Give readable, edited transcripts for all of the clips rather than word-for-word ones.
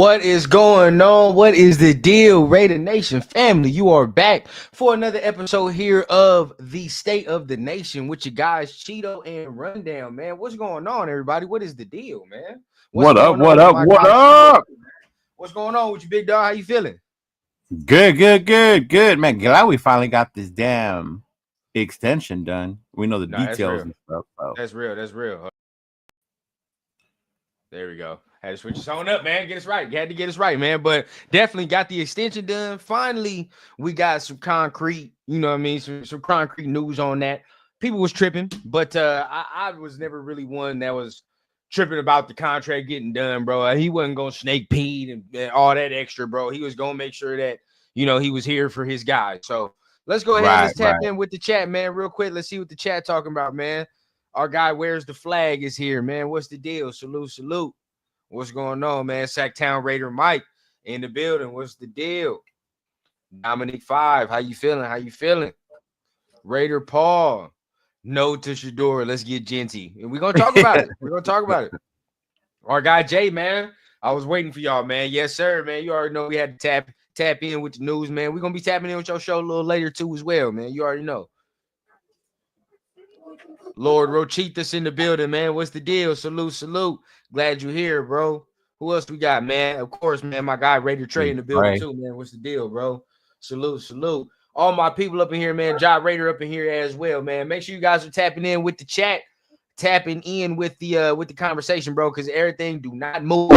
What is going on? What is the deal, Raider Nation family? You are back for another episode here of the State of the Nation with your guys, Cheeto and Rundown, man. What's going on, everybody? What is the deal, man? What's What up? going on What with up? my What guy, up? Cheeto? What's going on with you, big dog? How you feeling? Good, man. Glad we finally got this damn extension done. We know the No, that's details real. and stuff. So. That's real. That's real. There we go. Had to switch us on up, man. Get us right. You had to get us right, man. But definitely got the extension done. Finally, we got some concrete, you know what I mean? Some concrete news on that. People was tripping, but I was never really one that was tripping about the contract getting done, bro. He wasn't going to snake Pete and all that extra, bro. He was going to make sure that, he was here for his guys. So let's go ahead. Let's tap in with the chat, man, real quick. Let's see what the chat talking about, man. Our guy, Where's the Flag, is here, man. What's the deal? Salute. What's going on, man? Sacktown Raider Mike in the building. What's the deal? Dominic 5, how you feeling? Raider Paul, no to Shador. Let's get genty. And we're going to talk about it. Our guy, Jay, man. I was waiting for y'all, man. Yes, sir, man. You already know we had to tap in with the news, man. We're going to be tapping in with your show a little later, too, as well, man. You already know. Lord Rochitas in the building, man. What's the deal? Salute. Glad you're here, bro. Who else we got, man? Of course, man. My guy Raider Trey in the building too, man. What's the deal, bro? Salute. All my people up in here, man. Job Raider up in here as well, man. Make sure you guys are tapping in with the chat, tapping in with the conversation, bro. Because everything do not move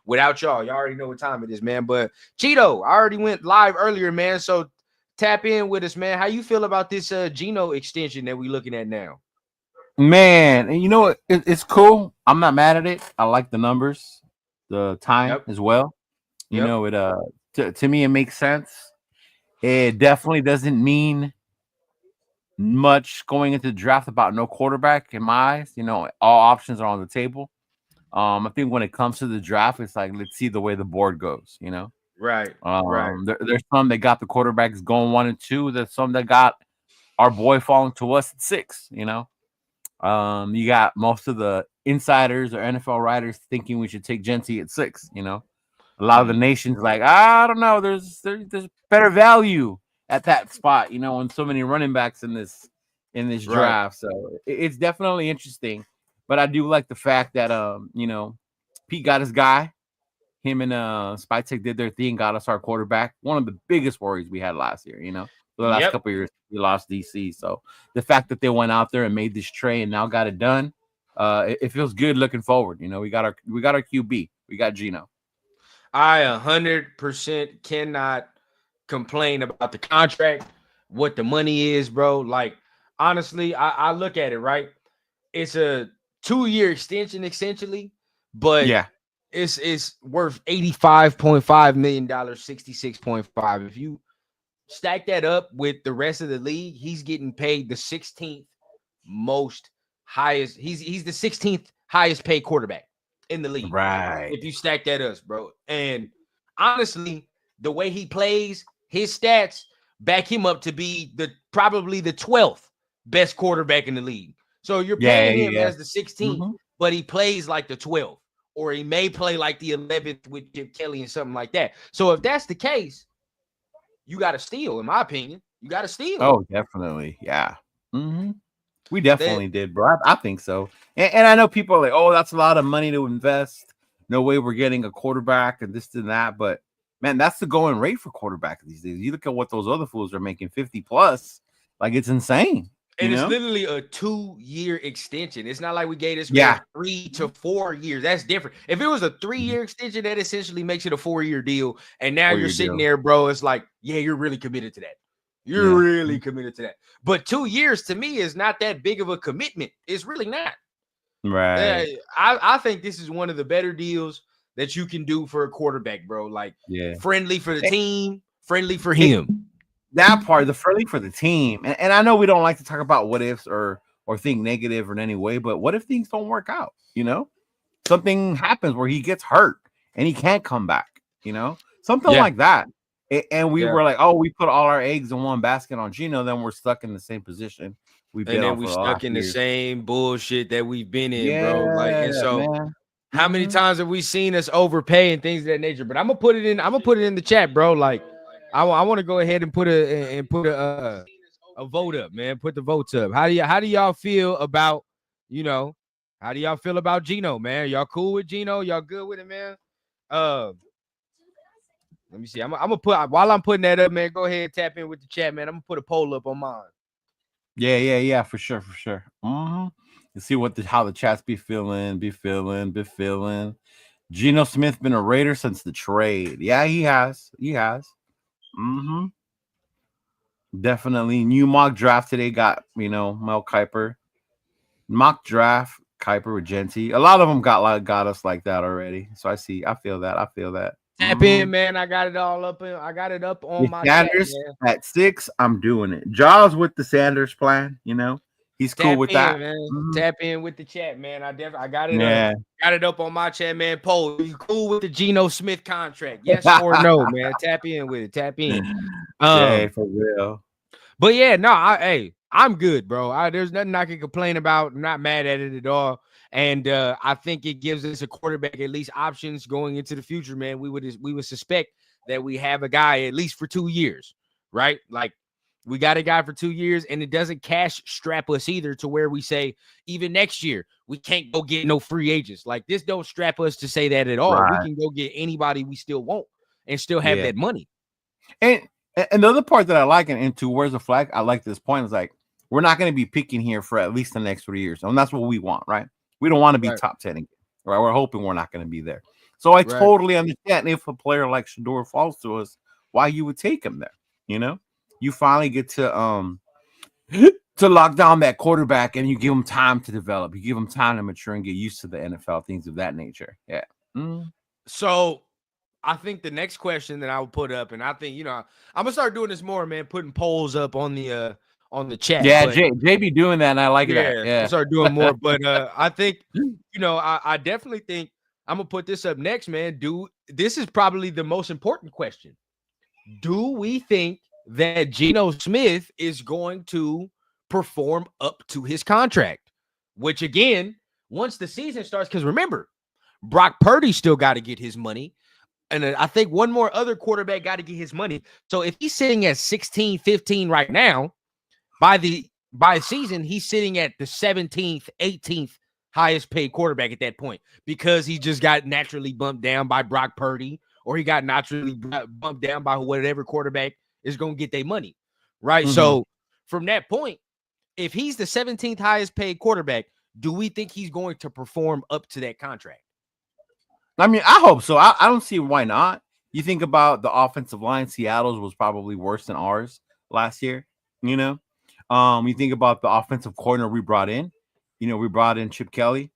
without y'all. Y'all already know what time it is, man. But Cheeto, I already went live earlier, man. So tap in with us, man. How you feel about this Geno extension that we looking at now? Man, and you know what? It's cool. I'm not mad at it. I like the numbers, the time as well. You know, it to me it makes sense. It definitely doesn't mean much going into the draft about no quarterback in my eyes. You know, all options are on the table. I think when it comes to the draft, it's like let's see the way the board goes. You know, right. There's some that got the quarterbacks going 1 and 2. There's some that got our boy falling to us at 6. You know. You got most of the insiders or NFL writers thinking we should take Genty at 6. You know, a lot of the nation's like, I don't know. There's better value at that spot. You know, and so many running backs in this draft. So it's definitely interesting. But I do like the fact that Pete got his guy. Him and Spytek did their thing, got us our quarterback. One of the biggest worries we had last year. You know. For the last couple of years, we lost DC. So the fact that they went out there and made this trade and now got it done, it feels good looking forward. You know, we got our QB, we got Geno. I 100% cannot complain about the contract, what the money is, bro. Like honestly, I look at it right. It's a 2-year extension, essentially, but it's worth $85.5 million, 66.5. If you stack that up with the rest of the league, he's getting paid the 16th most highest. He's the 16th highest paid quarterback in the league. Right. If you stack that up, bro. And honestly, the way he plays, his stats back him up to be probably the 12th best quarterback in the league. So you're paying him as the 16th, but he plays like the 12th, or he may play like the 11th with Chip Kelly and something like that. So if that's the case, you got to steal, in my opinion. You got to steal. Oh, definitely. Yeah. We definitely did, bro. I think so. And I know people are like, oh, that's a lot of money to invest. No way we're getting a quarterback and this and that. But, man, that's the going rate for quarterback these days. You look at what those other fools are making, 50 plus. Like, it's insane. And it's literally a 2-year extension. It's not like we gave this man 3 to 4 years. That's different. If it was a 3-year extension, that essentially makes it a 4-year deal. And now you're sitting there, bro. It's like, you're really committed to that. You're really committed to that. But 2 years to me is not that big of a commitment. It's really not. Right. I think this is one of the better deals that you can do for a quarterback, bro. Like, friendly for the team, friendly for him. That part, the friendly for the team. And I know we don't like to talk about what ifs or think negative in any way, but what if things don't work out? You know, something happens where he gets hurt and he can't come back, you know, something like that. And we were like, oh, we put all our eggs in one basket on Geno, then we're stuck in the same position. We've been stuck in the same bullshit that we've been in, bro. Like, and so How many times have we seen us overpay and things of that nature? But I'm gonna put it in. I'm gonna put it in the chat, bro. Like, I want to go ahead and put a vote up, man. Put the votes up. How do y'all feel about, you know, how do y'all feel about Geno, man? Y'all cool with Geno? Y'all good with it, man? Let me see. I'm gonna put, while I'm putting that up, man. Go ahead and tap in with the chat, man. I'm gonna put a poll up on mine. Yeah, for sure. You see how the chats be feeling. Geno Smith been a Raider since the trade. Yeah, he has. Mm-hmm. Definitely. New mock draft today got, Mel Kiper. Mock draft, Kiper with Genty. A lot of them got us like that already. So I feel that. Tap in, man. I got it all up. I got it up on my Sanders chat, man. at 6. I'm doing it. Jaws with the Sanders plan. He's cool with that. Man. Mm-hmm. Tap in with the chat, man. I got it. Got it up on my chat, man. Poll. Are you cool with the Geno Smith contract? Yes or no, man? Tap in with it. Tap in. Yeah, for real. But yeah, no, I'm good, bro. There's nothing I can complain about. I'm not mad at it at all. And I think it gives us a quarterback at least options going into the future, man. We would suspect that we have a guy at least for 2 years, right? Like, we got a guy for 2 years, and it doesn't cash strap us either to where we say even next year we can't go get no free agents. Like, this don't strap us to say that at all. Right. We can go get anybody we still want and still have that money. And the other part that I like, and to where's the flag, I like this point, is like, we're not going to be picking here for at least the next 3 years. And that's what we want, right? We don't want to be top 10 again, right? We're hoping we're not going to be there. So I totally understand if a player like Shedeur falls to us, why you would take him there. You finally get to lock down that quarterback, and you give him time to develop. You give him time to mature and get used to the NFL, things of that nature. Yeah. So I think the next question that I would put up, and I think, I'm gonna start doing this more, man, putting polls up on the chat. Yeah, Jay be doing that, and I like that. Yeah, I'll start doing more. But I think, I definitely think I'm gonna put this up next, man. This is probably the most important question. Do we think that Geno Smith is going to perform up to his contract? Which, again, once the season starts, because remember, Brock Purdy still got to get his money. And I think one more other quarterback got to get his money. So if he's sitting at 16, 15 right now, by season, he's sitting at the 17th, 18th highest paid quarterback at that point, because he just got naturally bumped down by Brock Purdy, or he got naturally bumped down by whatever quarterback is going to get their money, right? Mm-hmm. So from that point, if he's the 17th highest paid quarterback, do we think he's going to perform up to that contract? I mean, I hope so. I don't see why not. You think about the offensive line, Seattle's was probably worse than ours last year, You think about the offensive coordinator we brought in. We brought in Chip Kelly.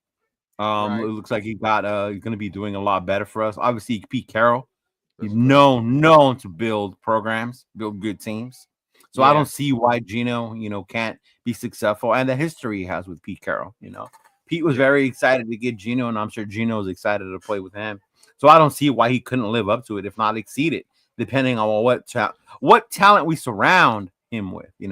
It looks like he's going to be doing a lot better for us. Obviously, Pete Carroll, he's known to build programs, build good teams. So I don't see why Geno, can't be successful, and the history he has with Pete Carroll. Pete was very excited to get Geno, and I'm sure Geno was excited to play with him. So I don't see why he couldn't live up to it, if not exceed it, depending on what talent we surround him with. He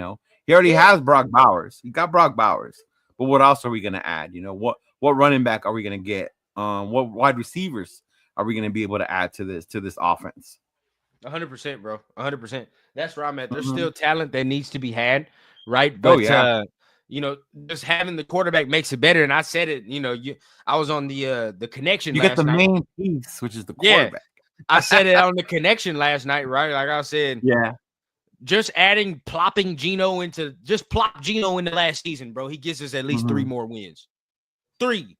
already has Brock Bowers. He got Brock Bowers. But what else are we going to add? What running back are we going to get? What wide receivers are we going to be able to add to this offense? 100%, bro. 100%. That's where I'm at. There's still talent that needs to be had, right? But just having the quarterback makes it better. And I said it, I was on the connection. You get the main piece, which is the quarterback. I said it on the connection last night, right? Like I said, just plopping Geno into last season, bro. He gives us at least 3 more wins. 3.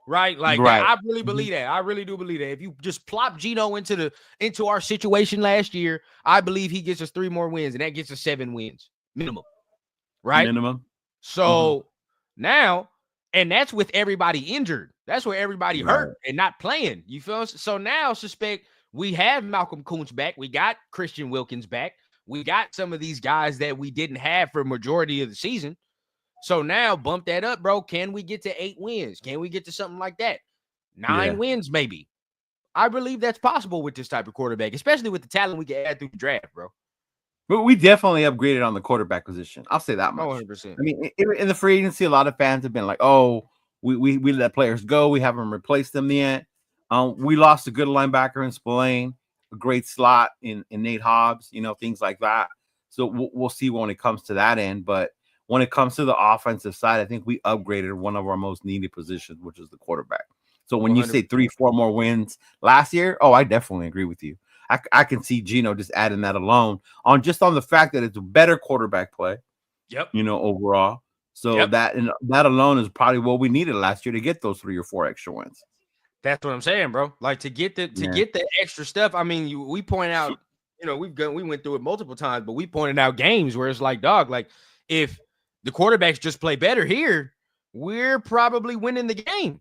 Right? Like I really believe that. I really do believe that. If you just plop Geno into our situation last year, I believe he gets us 3 more wins, and that gets us 7 wins minimum. Right? Minimum. So now, and that's with everybody injured. That's where everybody hurt and not playing. You feel us? So now suspect we have Malcolm Kuntz back. We got Christian Wilkins back. We got some of these guys that we didn't have for majority of the season. So now bump that up, bro. Can we get to 8 wins? Can we get to something like that? 9 wins, maybe. I believe that's possible with this type of quarterback, especially with the talent we can add through the draft, bro. But we definitely upgraded on the quarterback position. I'll say that much. 100%. I mean, in the free agency, a lot of fans have been like, "Oh, We let players go. We haven't replaced them yet. We lost a good linebacker in Spillane, a great slot in Nate Hobbs, things like that. So we'll see when it comes to that end. But when it comes to the offensive side, I think we upgraded one of our most needed positions, which is the quarterback. So when you say 3-4 more wins last year, I definitely agree with you. I can see Geno just adding that alone on the fact that it's a better quarterback play. Yep. Overall. So that alone is probably what we needed last year to get those 3 or 4 extra wins. That's what I'm saying, bro. Like to get the extra stuff. I mean, we point out, we went through it multiple times, but we pointed out games where it's like, dog, like if the quarterbacks just play better here, we're probably winning the game.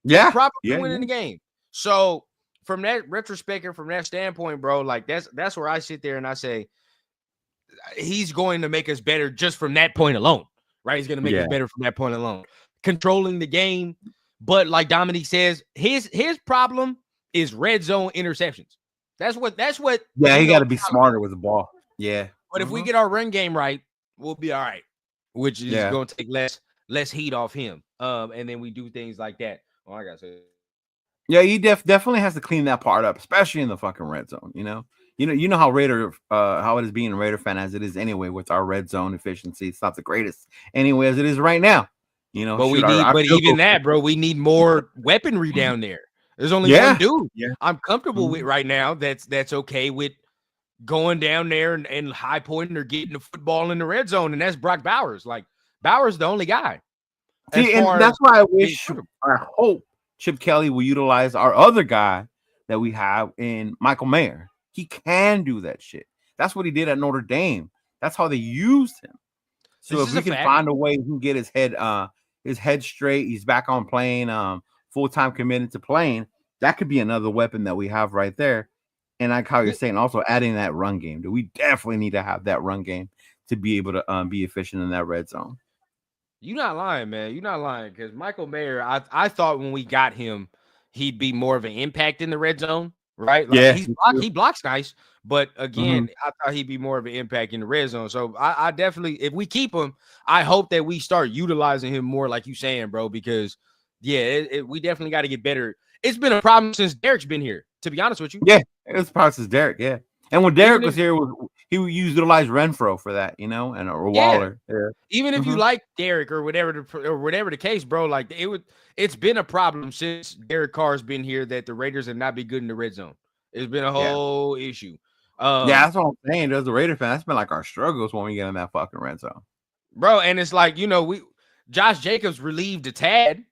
Yeah, we're probably winning the game. So from that retrospect and from that standpoint, bro, like that's where I sit there and I say he's going to make us better just from that point alone, right? He's going to make us better from that point alone. Controlling the game, but like Dominique says, his problem is red zone interceptions. That's what. Yeah, he got to be smarter with the ball. Yeah, but if we get our run game right, we'll be all right. Which is going to take less heat off him. And then we do things like that. Oh, I gotta say. Yeah, he definitely has to clean that part up, especially in the fucking red zone. You know how how it is being a Raider fan as it is anyway with our red zone efficiency. It's not the greatest anyway as it is right now. But even that, bro, we need more weaponry down there. There's only one dude I'm comfortable with right now. That's okay with going down there and high pointing or getting the football in the red zone, and that's Brock Bowers. Like Bowers, the only guy. See, and that's why I hope Chip Kelly will utilize our other guy that we have in Michael Mayer. He can do that shit. That's what he did at Notre Dame. That's how they used him. So if we can find a way he can get his head straight, he's back on playing, full-time committed to playing, that could be another weapon that we have right there. And like how you're saying, also adding that run game. Do we definitely need to have that run game to be able to be efficient in that red zone? You're not lying, man. You're not lying because Michael Mayer, I thought when we got him, he'd be more of an impact in the red zone, right? Like he blocks nice, but again, I thought he'd be more of an impact in the red zone. So I definitely, if we keep him, I hope that we start utilizing him more, like you saying, bro. Because we definitely got to get better. It's been a problem since Derek's been here. To be honest with you, it's a problem since Derek. Yeah, and when Derek was here, he would utilize Renfro for that, or Waller. Yeah. Even if you like Derek or whatever the case, bro, like it's been a problem since Derek Carr's been here that the Raiders have not been good in the red zone. It's been a whole issue. That's what I'm saying. As a Raider fan, that's been like our struggles when we get in that fucking red zone, bro. And it's like Josh Jacobs relieved the tad.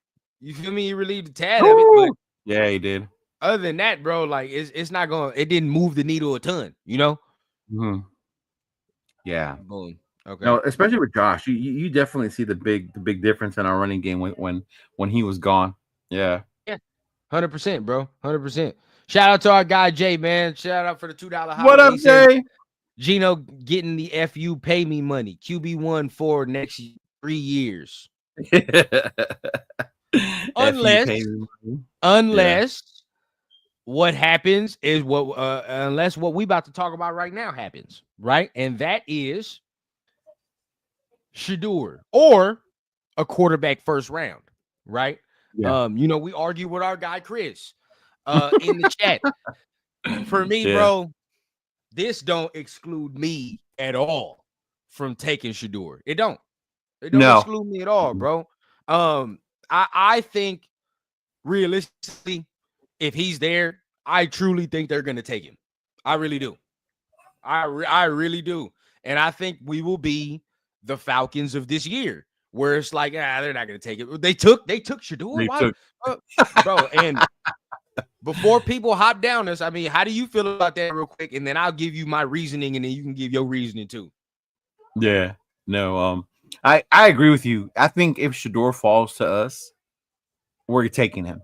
You feel me? He relieved the tad of it, but yeah, he did. Other than that, bro, like it's not going. It didn't move the needle a ton, Mm-hmm. Yeah. Boom. Okay. No, especially with Josh, you definitely see the big difference in our running game when he was gone. Yeah. 100%, bro. 100%. Shout out to our guy Jay, man. Shout out for the $2 holiday. What up, Jay? Geno getting the FU pay me money. QB1 for next 3 years. Unless what happens is unless what we about to talk about right now happens, right? And that is Shedeur or a quarterback first round, right? Yeah. We argue with our guy Chris in the chat. For me, bro, this don't exclude me at all from taking Shedeur. It don't exclude me at all, bro. I think realistically, if he's there, I truly think they're going to take him. I really do. I really do. And I think we will be the Falcons of this year, where it's like, they're not going to take it. They took Shedeur. Bro, and before people hop down us, I mean, how do you feel about that real quick? And then I'll give you my reasoning, and then you can give your reasoning too. Yeah. No, I agree with you. I think if Shedeur falls to us, we're taking him.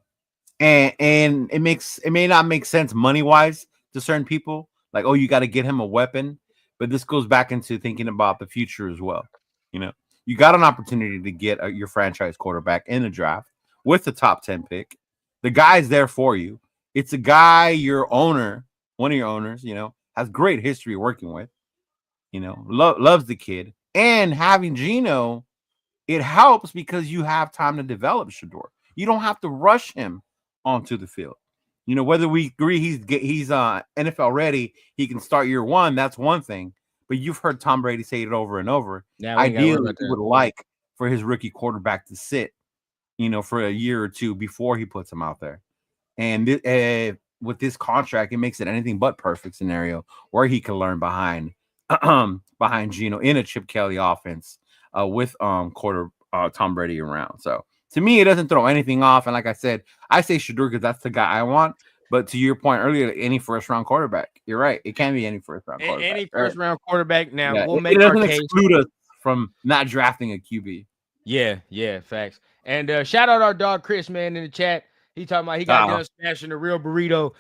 And it may not make sense money-wise to certain people. Like, oh, you got to get him a weapon. But this goes back into thinking about the future as well. You got an opportunity to get your franchise quarterback in the draft with the top 10 pick. The guy's there for you. It's a guy your owner, one of your owners, has great history working with. Loves the kid. And having Geno it helps because you have time to develop Shador. You don't have to rush him onto the field. Whether we agree he's NFL ready, he can start year one. That's one thing. But you've heard Tom Brady say it over and over. Now we ain't gotta worry Ideally, about he that. would like for his rookie quarterback to sit, for a year or two before he puts him out there. And with this contract, it makes it anything but perfect scenario where he can learn behind Geno in a Chip Kelly offense with Tom Brady around. So to me, it doesn't throw anything off. And like I said, I say Shador because that's the guy I want. But to your point earlier, any first round quarterback, you're right. It can be any first round quarterback. Any first round quarterback. Now we'll it make doesn't our case. exclude us from not drafting a QB. Yeah, facts. And shout out our dog Chris, man, in the chat. He talking about he got done smashing the real burrito.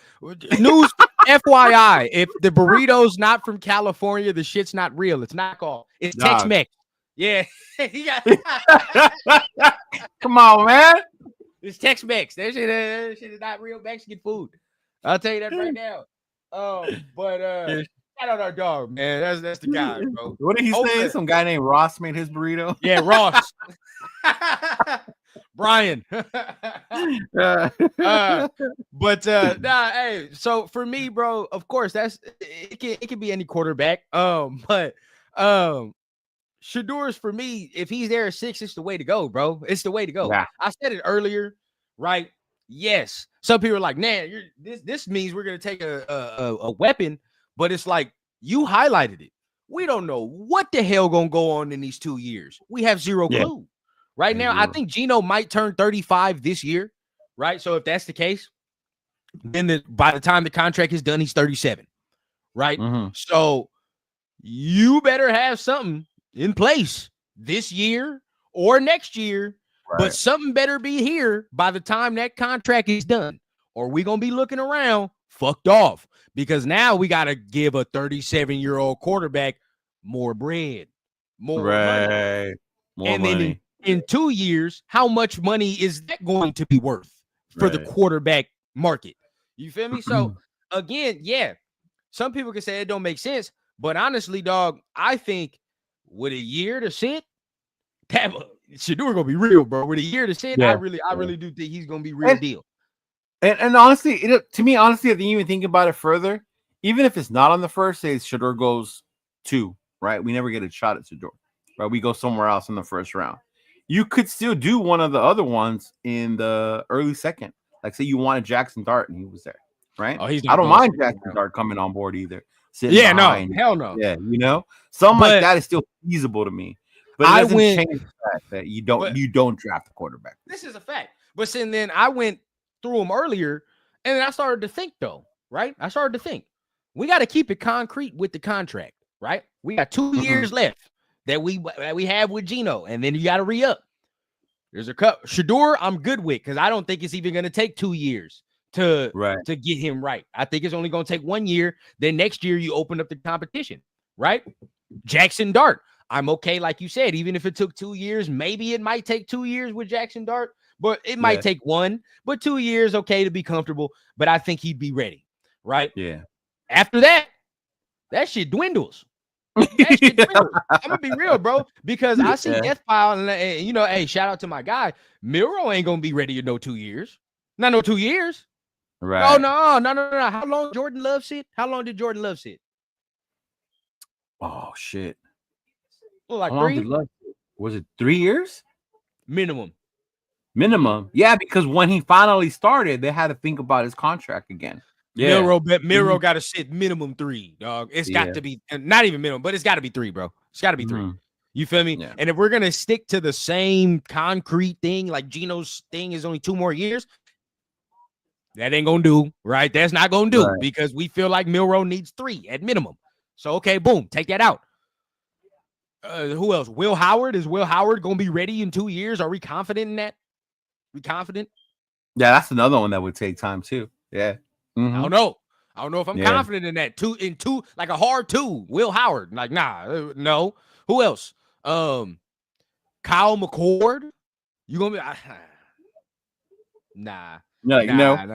News, FYI, if the burrito's not from California, the shit's not real. It's knockoff. It's Tex-Mex. Yeah. He got Come on, man. It's Tex-Mex. That shit is not real Mexican food. I'll tell you that right now. Shout out our dog, man. That's the guy, bro. What did he say? Some guy named Ross made his burrito. Yeah, Ross. Brian. Hey, so for me, bro, of course, it can be any quarterback. But Shador's for me, if he's there at 6, it's the way to go, bro. It's the way to go. Yeah. I said it earlier, right? Yes. Some people are like, man, this means we're gonna take a weapon, but it's like you highlighted it. We don't know what the hell gonna go on in these 2 years. We have zero clue. Right now, I think Geno might turn 35 this year, right? So if that's the case, then by the time the contract is done, he's 37, right? Mm-hmm. So you better have something in place this year or next year, but something better be here by the time that contract is done, or we're going to be looking around fucked off because now we got to give a 37-year-old quarterback more bread, more money. More money. Then in 2 years, how much money is that going to be worth for the quarterback market? You feel me? So again, yeah, some people can say it don't make sense, but honestly, dog, I think with a year to sit, Shador gonna be real, bro. With a year to sit, I really do think he's gonna be real deal. And honestly, to me, if you even think about it further, even if it's not on the first, say Shador goes 2, right? We never get a shot at Shador, right? We go somewhere else in the first round. You could still do one of the other ones in the early second. Like, say you wanted Jackson Dart and he was there, right? I don't mind Jackson Dart coming on board either. No, hell no. Yeah, something like that is still feasible to me. But it doesn't change the fact that you don't draft a quarterback. This is a fact. But then I went through them earlier, and then I started to think, though, right? I started to think we got to keep it concrete with the contract, right? We got 2 years left that we have with Geno, and then you got to re-up. There's a cup. Shador, I'm good with because I don't think it's even going to take 2 years to get him right. I think it's only going to take 1 year. Then next year you open up the competition, right? Jackson Dart, I'm okay, like you said. Even if it took 2 years, maybe it might take 2 years with Jackson Dart, but it might take 1. But 2 years, okay, to be comfortable. But I think he'd be ready, right? Yeah. After that shit dwindles. I'm gonna be real, bro, because I see Death Pile, and hey, shout out to my guy. Miro ain't gonna be ready in no 2 years. Not no 2 years. Right. No. How long Jordan Love sit? How long did Jordan Love sit? Oh shit. Well, like 3. Was it 3 years? Minimum. Yeah, because when he finally started, they had to think about his contract again. Yeah. Miro got to sit minimum 3, dog. It's got to be not even minimum, but it's got to be 3, bro. It's got to be 3. You feel me? Yeah. And if we're gonna stick to the same concrete thing, like Geno's thing is only 2 more years, that ain't gonna do, right? That's not gonna do because we feel like Milroe needs 3 at minimum. So okay, boom, take that out. Who else? Will Howard. Is Will Howard gonna be ready in 2 years? Are we confident in that? We confident? Yeah, that's another one that would take time too. Yeah. I don't know if I'm confident in that. 2, like a hard 2. Will Howard, like no. Who else? Kyle McCord. You gonna be? Nah. No.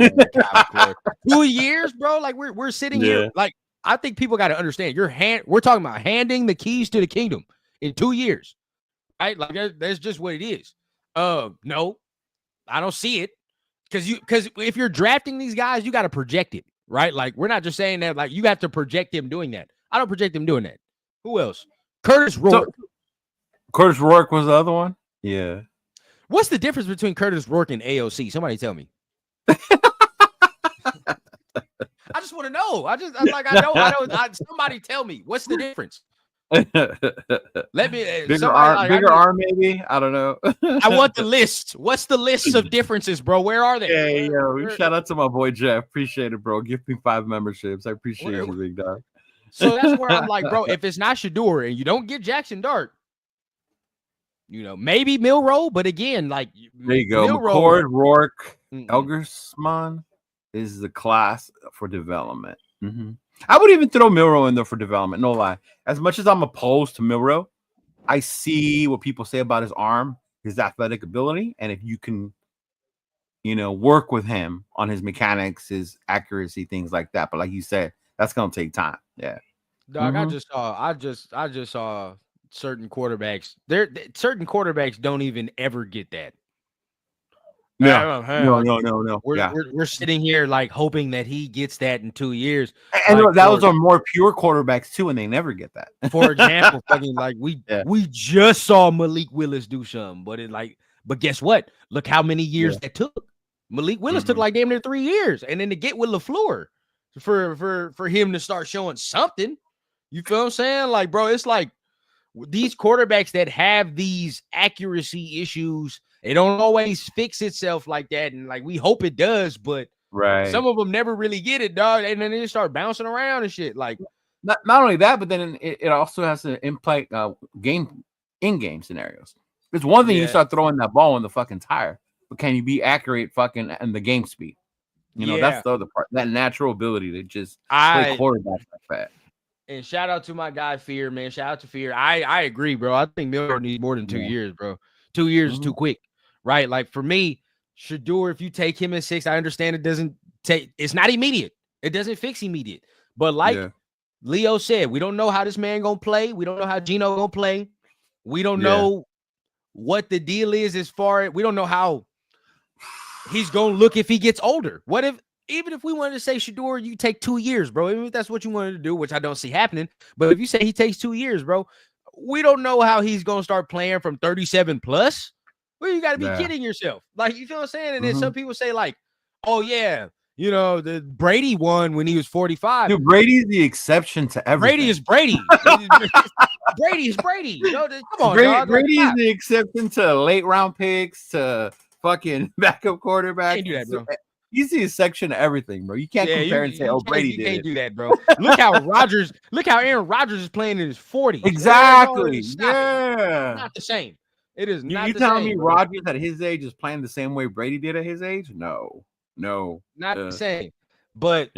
2 years, bro. Like we're sitting here. Like I think people got to understand. We're talking about handing the keys to the kingdom in 2 years. right? Like that's just what it is. No, I don't see it because if you're drafting these guys, you got to project it, right? Like we're not just saying that. Like you have to project him doing that. I don't project him doing that. Who else? Curtis Rourke. So, Curtis Rourke was the other one. Yeah. What's the difference between Curtis Rourke and AOC? Somebody tell me. I just want to know. I know. Somebody tell me. What's the difference? Let me bigger arm, maybe. I don't know. I want the list. What's the list of differences, bro? Where are they? Hey, shout out to my boy Jeff. Appreciate it, bro. Give me 5 memberships. I appreciate you, big dog. So that's where I'm like, bro, if it's not Shedeur and you don't get Jackson Dart, maybe Milroe, but again, like there you go. McCord, Rourke, Elgersman is the class for development. Mm-hmm. I would even throw Milroe in there for development. No lie. As much as I'm opposed to Milroe, I see what people say about his arm, his athletic ability, and if you can, work with him on his mechanics, his accuracy, things like that. But like you said, that's gonna take time. Yeah, dog. I just saw certain quarterbacks. Certain quarterbacks don't even ever get that. No. We're sitting here like hoping that he gets that in 2 years. And those are more pure quarterbacks too, and they never get that. For example, fucking like we just saw Malik Willis do something, but guess what? Look how many years that took. Malik Willis took like damn near 3 years, and then to get with LaFleur for him to start showing something. You feel what I'm saying? Like, bro, it's like these quarterbacks that have these accuracy issues. It don't always fix itself like that, and like we hope it does, but some of them never really get it, dog, and then they start bouncing around and shit. Like not only that, but then it also has to impact in-game scenarios. It's one thing you start throwing that ball in the fucking tire, but can you be accurate fucking in the game speed? That's the other part. That natural ability to just play quarterback like that. And shout out to my guy Fear, man. Shout out to Fear. I agree, bro. I think Miller needs more than 2 years, bro. 2 years is too quick. Right, like for me, Shedeur, if you take him in 6, I understand it's not immediate. It doesn't fix immediate. But like Leo said, we don't know how this man gonna play. We don't know how Geno gonna play. We don't know what the deal is as far as we don't know how he's gonna look if he gets older. What if even if we wanted to say Shedeur, you take 2 years, bro? Even if that's what you wanted to do, which I don't see happening. But if you say he takes 2 years, bro, we don't know how he's gonna start playing from 37 plus. Well, you got to be kidding yourself. Like, you feel what I'm saying? And then some people say, like, oh, yeah, the Brady won when he was 45. Dude, Brady's the exception to everything. Brady is Brady. Brady is Brady. Come on, dog. Brady is the exception to late round picks, to fucking backup quarterbacks. Can't do that, bro. He's the exception to everything, bro. You can't compare and say, Brady did it. You can't do that, bro. Look how Aaron Rodgers is playing in his 40s. Exactly. It's not the same. It is not. You telling me Rodgers at his age is playing the same way Brady did at his age? No, not the same. But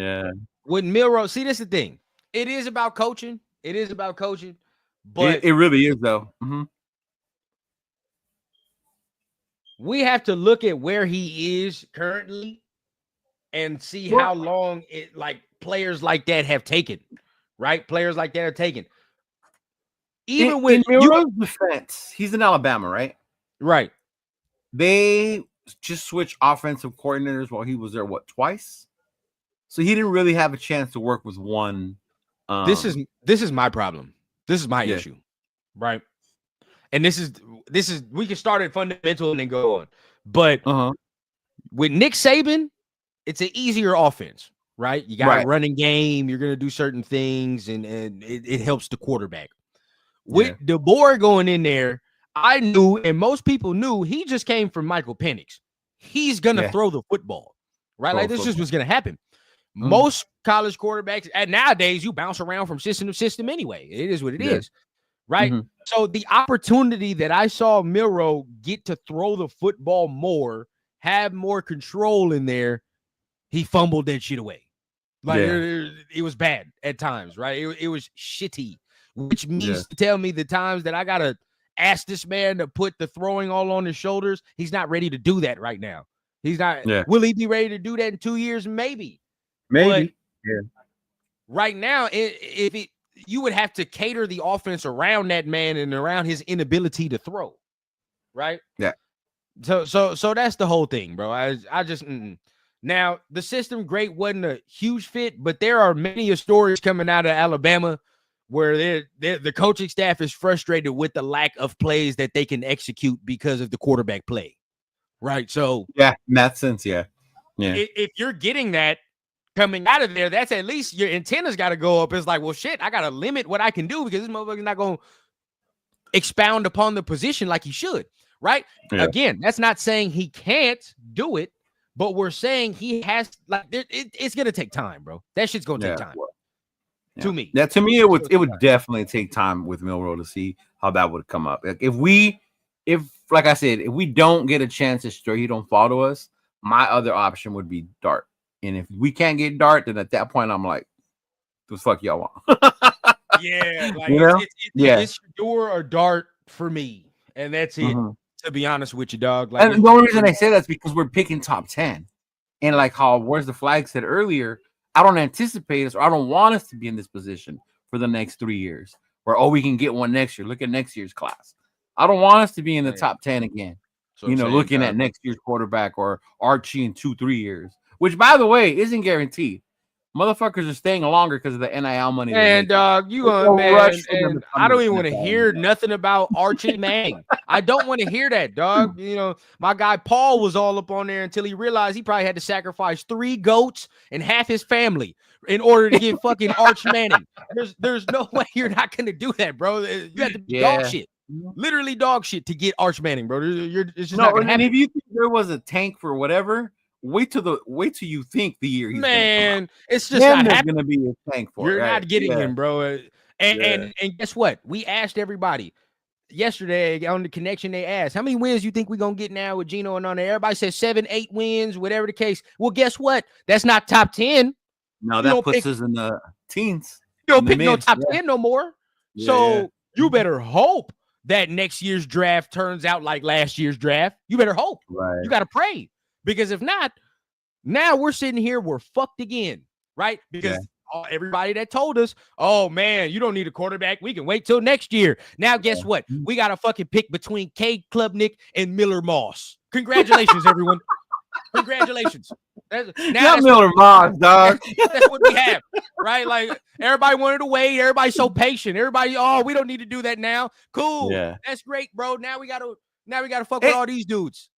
with Milroe, see, this is the thing. It is about coaching. But it really is, though. We have to look at where he is currently and see how long players like that have taken. Right, players like that are taken. Even with Milroe's defense, he's in Alabama, right? Right. They just switched offensive coordinators while he was there, twice? So he didn't really have a chance to work with one. This is my problem. This is my issue, right? And this is we can start at fundamental and then go on. But with Nick Saban, it's an easier offense, right? You got a running game. You're going to do certain things, and it helps the quarterback. With DeBoer going in there, I knew, and most people knew, he just came from Michael Penix. He's going to throw the football, right? Like, this just was going to happen. Most college quarterbacks, and nowadays, you bounce around from system to system anyway. It is what it is, right? So the opportunity that I saw Milroe get to throw the football more, have more control in there, he fumbled that shit away. Like, it was bad at times, right? It was shitty. Which means to tell me the times that I got to ask this man to put the throwing all on his shoulders, he's not ready to do that right now. He's not. Will he be ready to do that in 2 years? Maybe. But right now, if you would have to cater the offense around that man and around his inability to throw, right? Yeah. So that's the whole thing, bro. I just Now the system great wasn't a huge fit, but there are many stories coming out of Alabama where the coaching staff is frustrated with the lack of plays that they can execute because of the quarterback play, right? So yeah, in that sense, yeah. If you're getting that coming out of there, that's at least your antenna's got to go up. It's like, well, shit, I got to limit what I can do because this motherfucker's not going to expound upon the position like he should, right? Yeah. Again, that's not saying he can't do it, but we're saying he has, like, it's going to take time, bro. That shit's going to take time. Yeah. To me. Yeah, to me, it would definitely take time with Milroe to see how that would come up. Like if like I said, if we don't get a chance to stray, he don't fall to us, my other option would be Dart. And if we can't get Dart, then at that point, I'm like, the fuck y'all want? Yeah, like it's Shador or Dart for me, and that's it. To be honest with you, dog. Like, and the only reason I say that's because we're picking top 10, and like how Where's the Flag said earlier, I don't anticipate us, or I don't want us to be in this position for the next 3 years. Where we can get one next year. Look at next year's class. I don't want us to be in the top 10 again. So looking at next year's quarterback or Archie in 2-3 years, which by the way isn't guaranteed. Motherfuckers are staying longer because of the NIL money. And you man, and I don't even want to hear nothing about Archie Manning. I don't want to hear that, dog. My guy Paul was all up on there until he realized he probably had to sacrifice 3 goats and half his family in order to get fucking Arch Manning. There's no way you're not gonna do that, bro. You have to be dog shit. Literally dog shit to get Arch Manning, bro. It's just not gonna happen. And if you think there was a tank for whatever, wait till you think the year he's man. It's just not going to be a tank for. You're not getting him, bro. And guess what? We asked everybody yesterday on the connection. They asked, how many wins you think we're gonna get now with Geno and on there? Everybody said 7, 8 wins, whatever the case. Well, guess what? That's not top 10. No, that puts us in the teens. You don't pick no top 10 no more. So you better hope that next year's draft turns out like last year's draft. You better hope. Right. You got to pray. Because if not, now we're sitting here, we're fucked again, right? Because everybody that told us, oh, man, you don't need a quarterback. We can wait till next year. Now, guess what? We got to fucking pick between Cade Klubnik and Miller Moss. Congratulations, everyone. Congratulations. That's Miller Moss, dog. That's what we have, right? Like, everybody wanted to wait. Everybody's so patient. Everybody, we don't need to do that now. Cool. Yeah. That's great, bro. Now we got to fuck with all these dudes.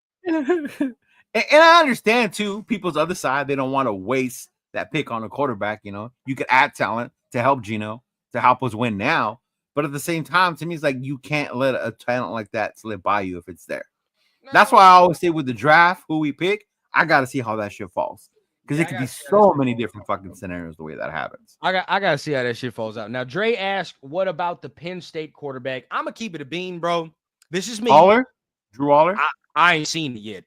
And I understand, too, people's other side, they don't want to waste that pick on a quarterback. You could add talent to help Geno, to help us win now. But at the same time, to me, it's like you can't let a talent like that slip by you if it's there. No. That's why I always say with the draft, who we pick, I got to see how that shit falls. Because it could be so many different fucking scenarios the way that happens. I got to see how that shit falls out. Now, Dre asked, what about the Penn State quarterback? I'm going to keep it a bean, bro. This is me. Drew Aller? I ain't seen it yet.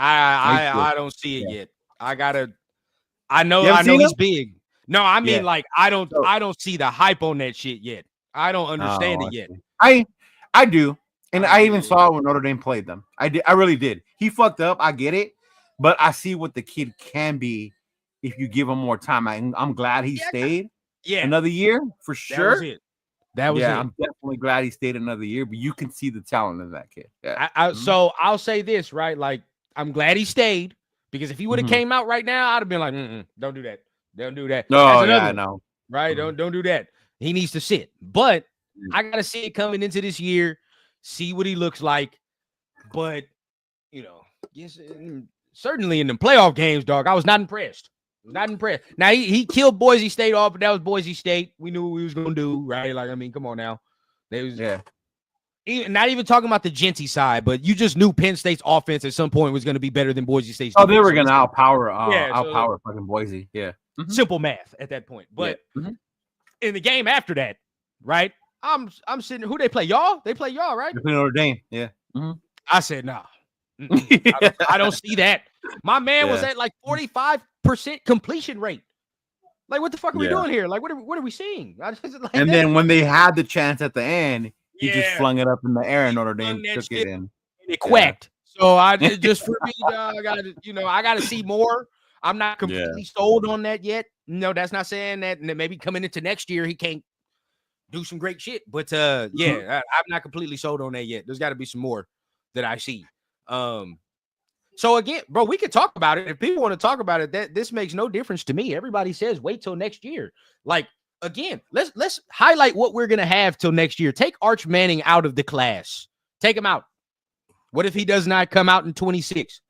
I don't see it yet. I know he's big. No, I mean I don't see the hype on that shit yet. I don't understand it yet. I do. And I even saw it when Notre Dame played them. I really did. He fucked up. I get it. But I see what the kid can be if you give him more time. I'm glad he stayed another year for sure. That was it. I'm definitely glad he stayed another year, but you can see the talent in that kid. Yeah. So I'll say this, right? Like, I'm glad he stayed because if he would have came out right now, I'd have been like, don't do that. Don't do that. No, I know. Right? Don't do that. He needs to sit. But I got to see it coming into this year, see what he looks like. But, certainly in the playoff games, dog, I was not impressed. Now, he killed Boise State off, but that was Boise State. We knew what we was going to do, right? Like, I mean, come on now. Not even talking about the Genty side, but you just knew Penn State's offense at some point was going to be better than Boise State's. Oh, they were going to outpower fucking Boise. Yeah. Simple math at that point. But in the game after that, right, I'm sitting, who they play? Y'all? They play y'all, right? They play Notre Dame. Yeah. I said, nah. I don't see that. My man was at like 45% completion rate. Like, what the fuck are we doing here? Like, what are we seeing? Then when they had the chance at the end, he just flung it up in the air and Notre Dame took it in. And it quacked. So I just for me, I gotta see more. I'm not completely sold on that yet. No, that's not saying that maybe coming into next year he can't do some great shit. But I'm not completely sold on that yet. There's got to be some more that I see. So again, bro, we could talk about it. If people want to talk about it, that this makes no difference to me. Everybody says wait till next year. Like, again, let's highlight what we're gonna have till next year. Take Arch Manning out of the class. Take him out. What if he does not come out in 26?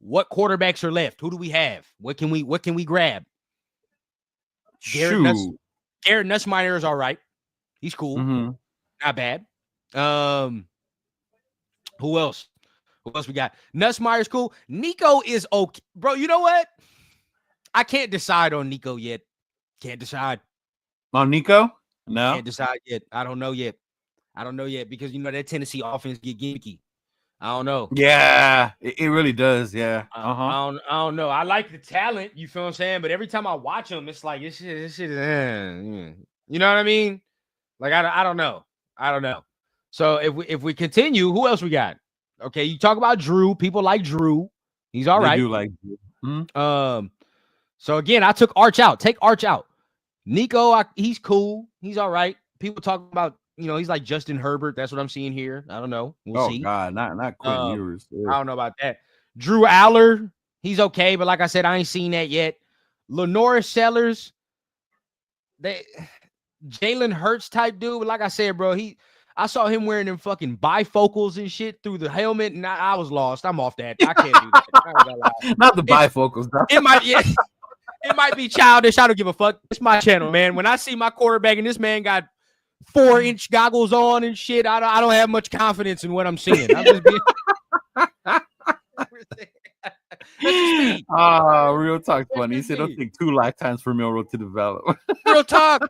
What quarterbacks are left? Who do we have? What can we grab? Garrett Nussmeier is all right. He's cool. Mm-hmm. Not bad. Who else? Who else we got? Nussmeier's cool. Nico is okay. Bro, you know what? I can't decide on Nico yet. Can't decide. On Nico? No. Can't decide yet. I don't know yet because, that Tennessee offense get gimmicky. I don't know. Yeah, it really does. Yeah. I don't know. I like the talent. You feel what I'm saying? But every time I watch them, it's like this shit is. You know what I mean? Like I don't know. So if we continue, who else we got? Okay, you talk about Drew. People like Drew. He's all right. They do like Drew. Mm-hmm. So again, I took Arch out. Take Arch out. Nico, he's cool. He's all right. People talk about. He's like Justin Herbert. That's what I'm seeing here. I don't know. We'll see. Oh, God. Not Quinn Ewers. I don't know about that. Drew Aller, he's okay. But like I said, I ain't seen that yet. Lenore Sellers, Jalen Hurts type dude. But like I said, bro, I saw him wearing them fucking bifocals and shit through the helmet. And I was lost. I'm off that. I can't do that. Not the bifocals, though. It might be childish. I don't give a fuck. It's my channel, man. When I see my quarterback and this man got 4-inch goggles on and shit, I don't have much confidence in what I'm seeing. I'm just being. Real talk funny. He said it'll take 2 lifetimes for Milrow to develop. Real talk.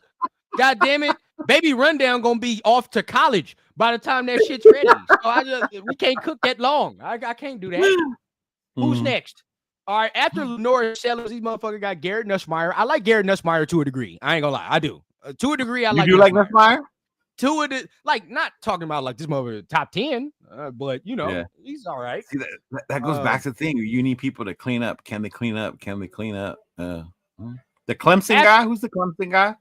God damn it. Baby Rundown gonna be off to college by the time that shit's ready. So we can't cook that long. I can't do that. Mm-hmm. Who's next? All right, after Lenore Sellers, these motherfuckers got Garrett Nussmeier. I like Garrett Nussmeier to a degree. I ain't gonna lie. I do. To a degree, I like. You do like Nussmeier? To a not talking about like this mother top 10, but he's all right. See, that goes back to the thing. You need people to clean up. Can they clean up? The Clemson guy? Who's the Clemson guy?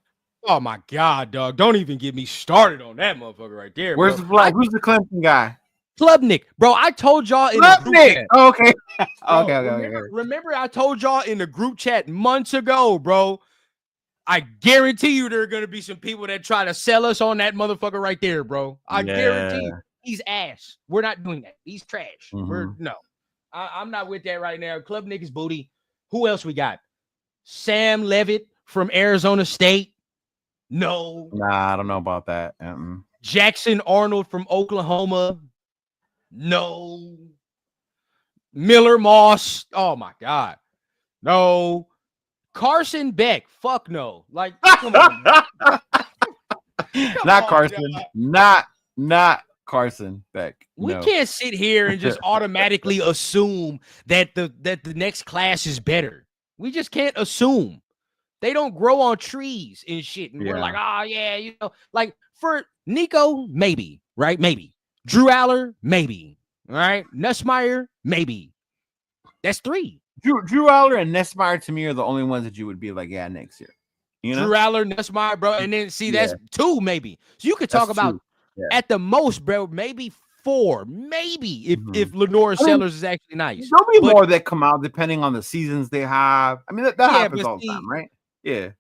Oh my God, dog! Don't even get me started on that motherfucker right there. Where's the flag? Who's the Clemson guy? Klubnik, bro. I told y'all in the group chat. Okay. Remember, I told y'all in the group chat months ago, bro. I guarantee you there are going to be some people that try to sell us on that motherfucker right there, bro. I guarantee you. He's ass. We're not doing that. He's trash. Mm-hmm. I'm not with that right now. Klubnik is booty. Who else we got? Sam Levitt from Arizona State. No. Nah, I don't know about that. Jackson Arnold from Oklahoma. No. Miller Moss. Oh my God. No. Carson Beck. Fuck no. Like, come on. Not Carson. Not Carson Beck. We can't sit here and just automatically assume that the next class is better. We just can't assume. They don't grow on trees and shit. And we're like, oh yeah, like for Nico, maybe, right? Maybe. Drew Aller, maybe. All right. Nussmeier, maybe. That's 3. Drew Aller and Nussmeier to me are the only ones that you would be like, yeah, next year. Drew Aller, Nussmeier, bro. And then that's 2, maybe. So you could talk about at the most, bro, maybe 4, maybe if Lenore Sellers is actually nice. There'll be more that come out depending on the seasons they have. I mean, that happens all the time, right? Yeah.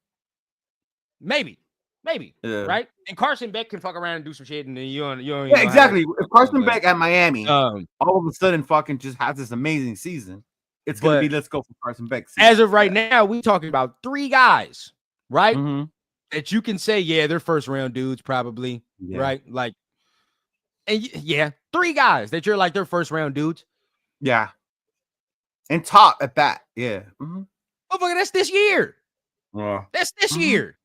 Maybe. Right? And Carson Beck can fuck around and do some shit, and then you don't exactly. If Carson Beck at Miami all of a sudden fucking just has this amazing season, it's gonna be let's go for Carson Beck season. As of right now, we talking about 3 guys, right? Mm-hmm. That you can say, they're first round dudes, probably, right? Like, and 3 guys that you're like they're first round dudes. Yeah. And top at that. Yeah. Mm-hmm. Motherfucker, that's this year. That's this year.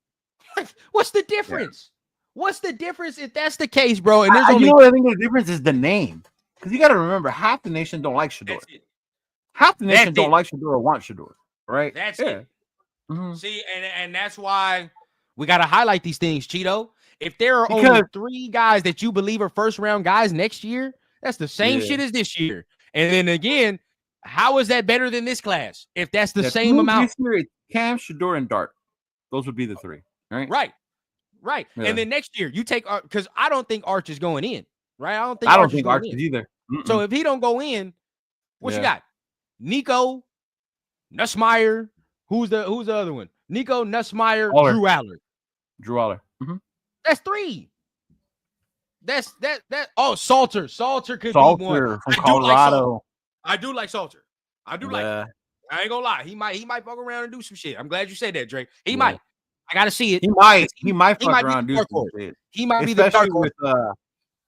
What's the difference? What's the difference if that's the case, bro? And there's only I think the difference is the name. Because you got to remember, half the nation don't like Shedeur. Half the nation don't like Shedeur or want Shedeur, right? That's it. Mm-hmm. See, and that's why we got to highlight these things, Cheeto. If there are only 3 guys that you believe are first round guys next year, that's the same shit as this year. And then again, how is that better than this class? If that's the same amount. This year, it's Cam, Shedeur, and Dart. Those would be the 3. Right. Right. Yeah. And then next year you take because I don't think Arch is going in. Right. I don't think Arch going is in. either. So if he don't go in, what you Yeah. got? Nico, Nussmeier. Who's the other one? Nico, Nussmeier, Aller. Drew Aller. Drew Aller. Mhm. That's 3. That's that. Oh, Salter. Salter could be Salter one. from Colorado. I do like Salter. I do like him. I ain't gonna lie. He might fuck around and do some shit. I'm glad you said that, Drake. He might. I gotta see it. He might fuck around and do some shit. He might be the dark horse.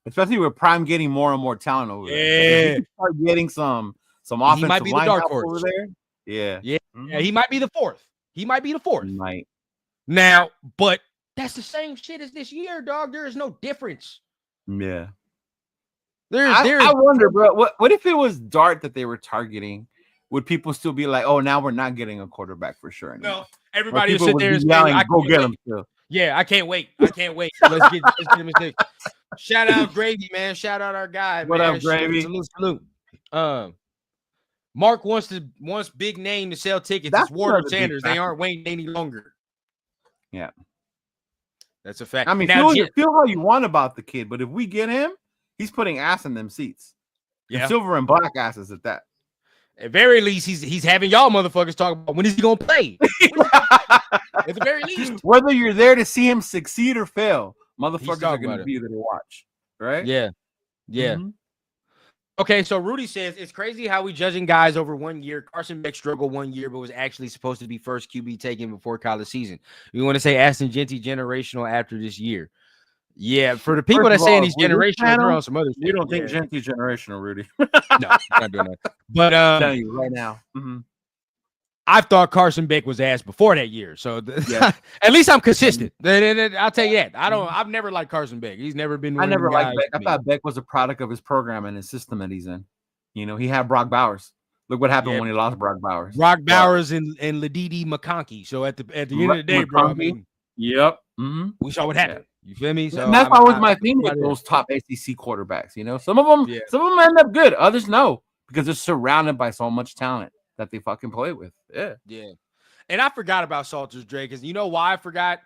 Especially with Prime getting more and more talent over there. Yeah. If he can start getting some offensive he might be the line dark help horse over there. Yeah. Yeah. Mhm. Yeah, he might be the 4th. He might be the 4th. He might. Now, but that's the same shit as this year, dog. There is no difference. Yeah. I wonder, bro. What if it was Dart that they were targeting? Would people still be like, "Oh, now we're not getting a quarterback for sure"? No, everybody will people sit would there be and yelling, say, "Go get him!" Still. Yeah, I can't wait. Let's get him a stick. Shout out Gravy, man. Shout out our guy. What man. up, Gravy? Salute. Mark wants big name to sell tickets. That's it's Warner another big Sanders. They factor. aren't waiting any longer. Yeah. That's a fact. I mean, now, feel how you want about the kid, but if we get him, he's putting ass in them seats. Yeah. And silver and black asses at that. At very least, he's having y'all motherfuckers talk about when is he gonna play. At the very least, whether you're there to see him succeed or fail, motherfuckers are talking going to about be there to watch, right? Yeah. Mhm. Okay, so Rudy says it's crazy how we judging guys over 1 year. Carson Beck struggled 1 year, but was actually supposed to be first QB taken before college season. We want to say Aston Genty generational after this year. Yeah, for the people that saying he's generational, they're on some other shit. You don't think Genty generational, Rudy? No, not doing that. But I'm telling you right now. I thought Carson Beck was ass before that year, so at least I'm consistent. I'll tell you that. I've never liked Carson Beck. He's never been. I never liked Beck. I thought Beck was a product of his program and his system that he's in. You know, he had Brock Bowers. Look what happened when he lost Brock Bowers. Brock Bowers and Ladidi McConkey. So at the end of the day, bro, I mean, yep. We saw what happened. You feel me? So and that's always my thing with those top SEC quarterbacks. You know, some of them end up good, others no, because they're surrounded by so much talent that they fucking play with. Yeah. And I forgot about Salters, Drake, because you know why I forgot?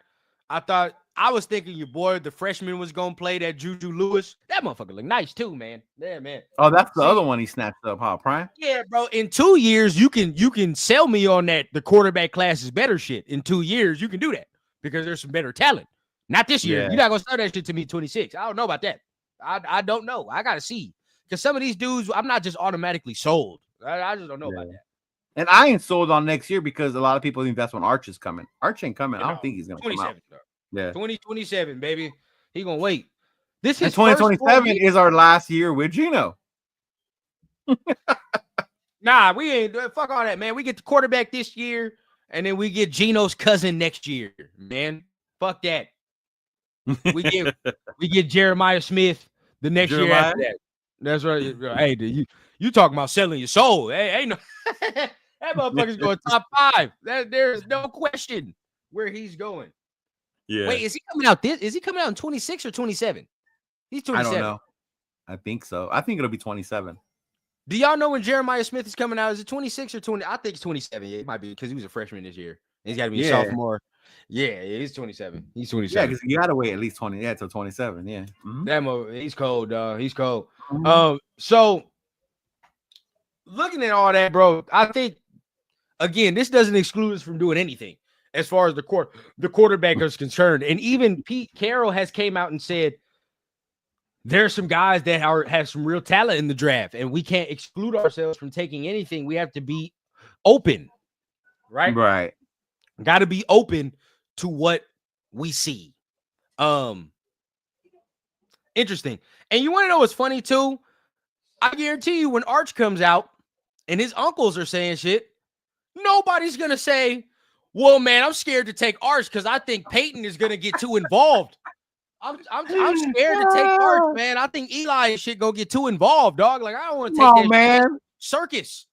I was thinking your boy, the freshman, was gonna play that Juju Lewis. That motherfucker look nice too, man. Yeah, man. Oh, that's the other one he snatched up, huh, Prime? Yeah, bro. In 2 years, you can sell me on that. The quarterback class is better shit. In 2 years, you can do that because there's some better talent. Not this year. You're not gonna start that shit to me 26. I don't know about that. I don't know. I gotta see because some of these dudes, I'm not just automatically sold. I just don't know about that. And I ain't sold on next year because a lot of people think that's when Arch is coming. Arch ain't coming. I don't think he's gonna come out. Yeah, 2027, baby. He gonna wait. This is 2027 is our last year with Geno. Nah, we ain't fuck all that, man. We get the quarterback this year, and then we get Geno's cousin next year, man. Fuck that. We get Jeremiah Smith the next year after that. That's right. Hey, dude, you talking about selling your soul? Hey, ain't no that motherfucker's going top 5. There's no question where he's going. Yeah. Wait, is he coming out in 26 or 27? He's 27. I don't know. I think so. I think it'll be 27. Do y'all know when Jeremiah Smith is coming out? Is it 26 or 20? I think it's 27. Yeah, it might be because he was a freshman this year. He's got to be a sophomore. Yeah, he's 27. He's 27. Yeah, because you got to wait at least 20. Yeah, till 27. Yeah. He's cold, dog. He's cold. So looking at all that, bro, I think again, this doesn't exclude us from doing anything as far as the quarterback is concerned. And even Pete Carroll has came out and said there's some guys that have some real talent in the draft, and we can't exclude ourselves from taking anything. We have to be open, right? Right. Got to be open to what we see. Interesting. And you want to know what's funny too? I guarantee you when Arch comes out and his uncles are saying shit, nobody's going to say, well, man, I'm scared to take Arch because I think Peyton is going to get too involved. I'm scared to take Arch, man. I think Eli and shit go get too involved, dog. Like, I don't want to take that man. Circus.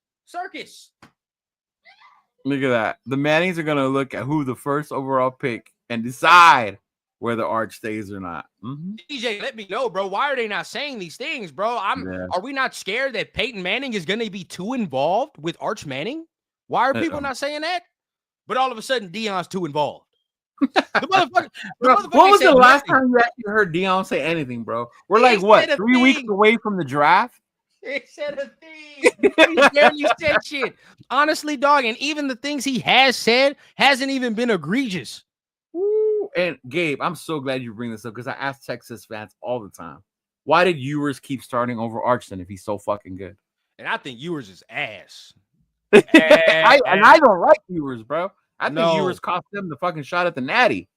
Look at that. The Mannings are going to look at who the first overall pick and decide whether Arch stays or not. DJ, let me know, bro. Why are they not saying these things, bro? Are we not scared that Peyton Manning is going to be too involved with Arch Manning? Why are people not saying that? But all of a sudden, Deion's too involved. The motherfucker. Bro, what was the last time you actually heard Dion say anything, bro? We're like, what, 3 weeks away from the draft? He said a thing. He barely said shit. Honestly, dog, and even the things he has said hasn't even been egregious. Ooh, and Gabe, I'm so glad you bring this up because I ask Texas fans all the time, why did Ewers keep starting over Archton if he's so fucking good? And I think Ewers is ass. I don't like Ewers, bro. I think Ewers cost them the fucking shot at the Natty.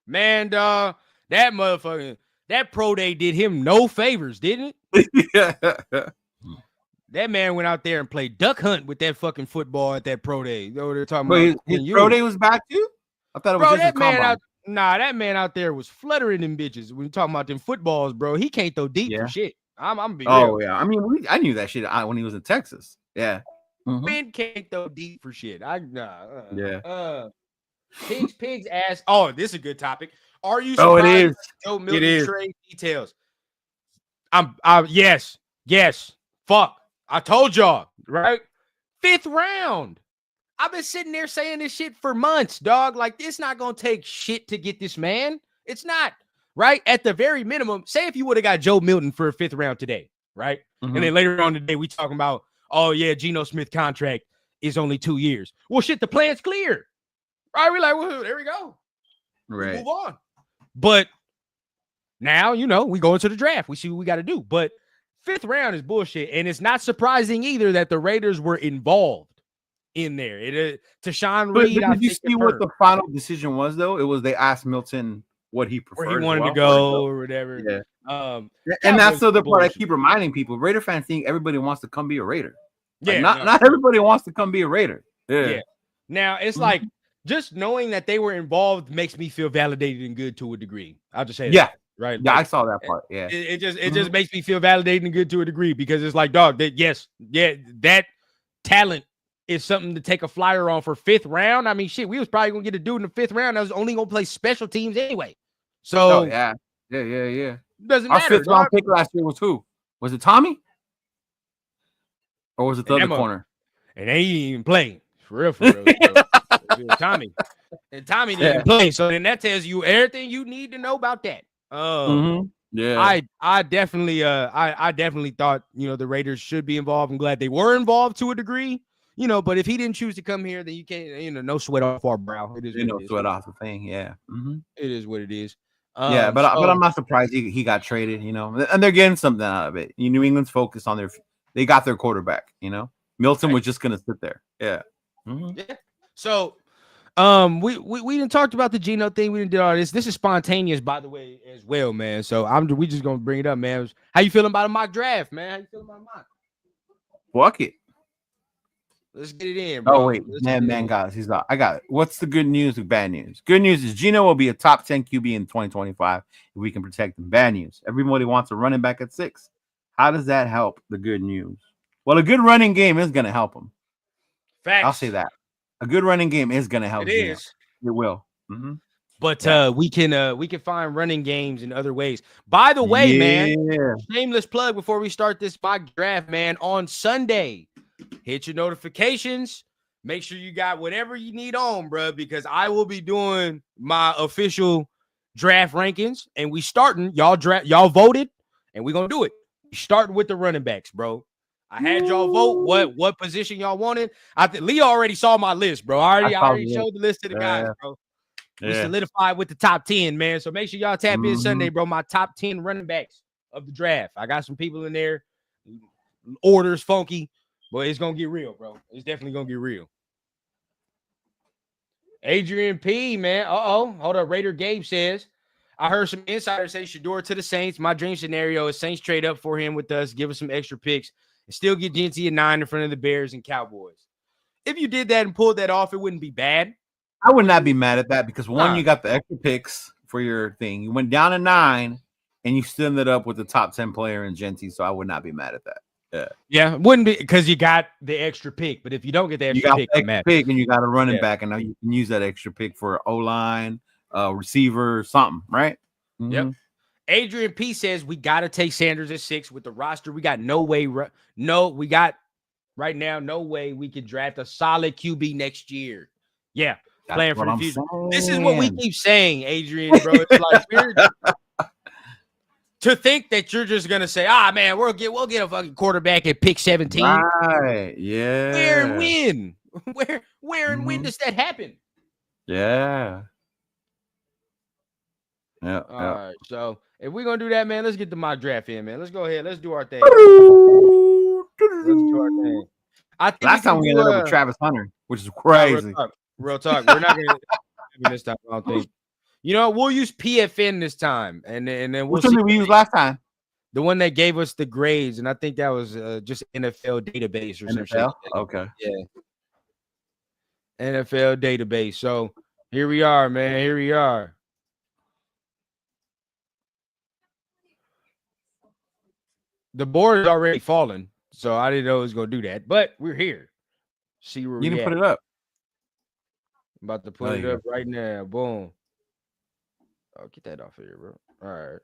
Man, dog, that motherfucker, that pro day did him no favors, didn't it? Yeah. That man went out there and played duck hunt with that fucking football at that pro day. They're talking about his pro day was back too? I thought it was just a combine. That man out there was fluttering them bitches. When you talking about them footballs, bro, he can't throw deep for shit. I'm being real. Yeah. I mean, I knew that shit when he was in Texas. Yeah. Ben can't throw deep for shit. Yeah. Pigs ask. Oh, this is a good topic. Are you surprised? It is. Joe Milton trade details. Yes. Fuck. I told y'all, right? 5th round. I've been sitting there saying this shit for months, dog. Like, it's not gonna take shit to get this man. It's not, right? At the very minimum, say if you would have got Joe Milton for a 5th round today, right? And then later on today, we talking about, oh yeah, Geno Smith contract is only 2 years. Well, shit, the plan's clear. Right? We're like, well, there we go. Right. Move on. But now, we go into the draft. We see what we got to do. But 5th round is bullshit. And it's not surprising either that the Raiders were involved in there. Tashawn Reed. Did you see what the final decision was, though? It was they asked Milton what he preferred. Where he wanted to go or whatever. Yeah. And that's the part I keep reminding people. Raider fans think everybody wants to come be a Raider. Like, not everybody wants to come be a Raider. Yeah. Now, it's like, just knowing that they were involved makes me feel validated and good to a degree. I'll just say that. Right. Yeah, I saw that part. Yeah. It just makes me feel validated and good to a degree because it's like, dog, that talent is something to take a flyer on for 5th round. I mean, shit, we was probably gonna get a dude in the 5th round that was only gonna play special teams anyway. So yeah. Doesn't Our matter. 5th round pick last year was who? Was it Tommy? Or was it the other corner? And they ain't even playing. For real. Tommy. And Tommy didn't play. So then that tells you everything you need to know about that. Yeah. I definitely thought, the Raiders should be involved. I'm glad they were involved to a degree, but if he didn't choose to come here, then you can't, no sweat off our brow. It is no sweat off the thing. Yeah. It is what it is. But I'm not surprised he got traded, and they're getting something out of it. New England's focused on they got their quarterback, Milton was just going to sit there. Yeah. Yeah. So, we didn't talk about the Geno thing. We didn't do all this. This is spontaneous, by the way, as well, man. So we just gonna bring it up, man. How you feeling about a mock draft, man? How you feeling about a mock? Fuck it. Let's get it in, bro. Oh wait, man, guys, I got it. What's the good news and bad news? Good news is Geno will be a top 10 QB in 2025 if we can protect him. Bad news: everybody wants a running back at 6. How does that help the good news? Well, a good running game is gonna help him. Facts. I'll say that. A good running game is going to help. It will. But we can find running games in other ways. By the way, man, shameless plug before we start this mock draft, man. On Sunday, hit your notifications. Make sure you got whatever you need on, bro, because I will be doing my official draft rankings, and we starting. Y'all voted, and we're gonna do it. We starting with the running backs, bro. I had y'all vote what position y'all wanted. I think Leo already saw my list, bro. I already showed the list to the guys, bro. We solidified with the top 10, man. So make sure y'all tap in Sunday, bro. My top 10 running backs of the draft. I got some people in there. Orders funky, but it's gonna get real, bro. It's definitely gonna get real. Adrian P, man. Hold up. Raider Gabe says, I heard some insiders say Shedeur to the Saints. My dream scenario is Saints trade up for him with us, give us some extra picks, and still get Genty at 9 in front of the Bears and Cowboys. If you did that and pulled that off, it wouldn't be bad. I would not be mad at that because, one, you got the extra picks for your thing. You went down to 9, and you still ended up with the top 10 player in Genty, so I would not be mad at that. Yeah, it wouldn't be because you got the extra pick. But if you don't get the extra pick, and you got a running back, and now you can use that extra pick for O-line, receiver, something, right? Yep. Adrian P says we got to take Sanders at 6 with the roster. We got no way. Right now, no way we can draft a solid QB next year. Yeah, Plan for the I'm future. saying. This is what we keep saying, Adrian, bro. It's like weird to think that you're just gonna say, man, we'll get a fucking quarterback at pick 17. Right. Yeah. Where and when? Where and when does that happen? Yeah. Yeah. All right. So if we're gonna do that, man, let's get the mock draft in, man. Let's go ahead. Let's do our thing. Let's do our thing. I think last time we ended up with Travis Hunter, which is crazy. Real talk. We're not gonna this time. I don't think. You know, we'll use PFN this time, and then we'll Which one did we use last time? The one that gave us the grades, and I think that was just NFL database or some shit. Okay. Yeah. NFL database. So here we are, man. Here we are. The board is already fallen, so I didn't know it was gonna do that, but we're here. See where you we didn't at. put it up. I'm about to put it up right now. Boom. Oh, get that off of here, bro. All right.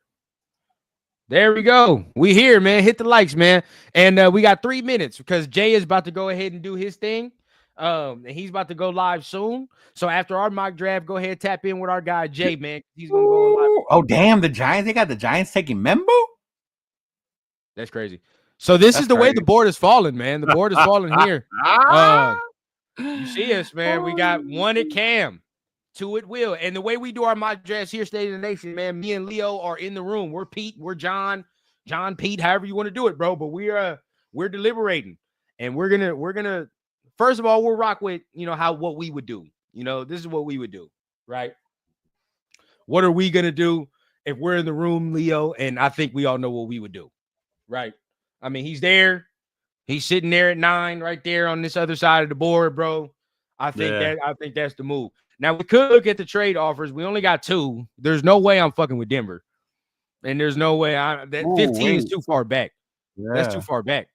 There we go. We here, man. Hit the likes, man. And we got 3 minutes because Jay is about to go ahead and do his thing. And he's about to go live soon. So after our mock draft, go ahead, tap in with our guy Jay, man. He's gonna go live. Oh, damn, the Giants. They got the Giants taking Membo? That's crazy. So this is the way the board is falling, man. The board is falling here. You see us, man. We got 1 at Cam, 2 at Will. And the way we do our mock drafts here, State of the Nation, man, me and Leo are in the room. We're Pete, we're John, Pete, however you want to do it, bro. But we're deliberating. And we're gonna first of all, we'll rock with what we would do. This is what we would do, right? What are we gonna do if we're in the room, Leo? And I think we all know what we would do, right? I mean, he's there. He's sitting there at 9 right there on this other side of the board, bro. I think that's the move. Now, we could look at the trade offers. We only got 2. There's no way I'm fucking with Denver. And there's no way that 15 is too far back. Yeah. That's too far back.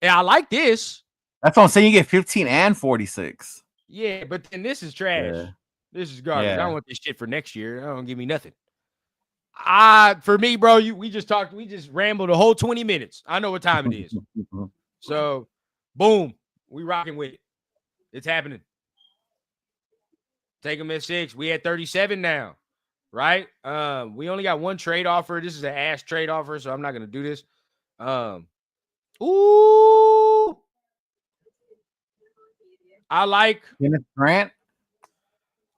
Yeah, I like this. That's what I'm saying. You get 15 and 46. Yeah, but then this is trash. Yeah. This is garbage. I don't want this shit for next year. Don't give me nothing. For me, bro, we just rambled a whole 20 minutes. I know what time it is. So, boom, we rocking with it. It's happening. Take them at 6. We at 37 now, right? We only got 1 trade offer. This is an ass trade offer, so I'm not gonna do this. Ooh, I like Kenneth Grant.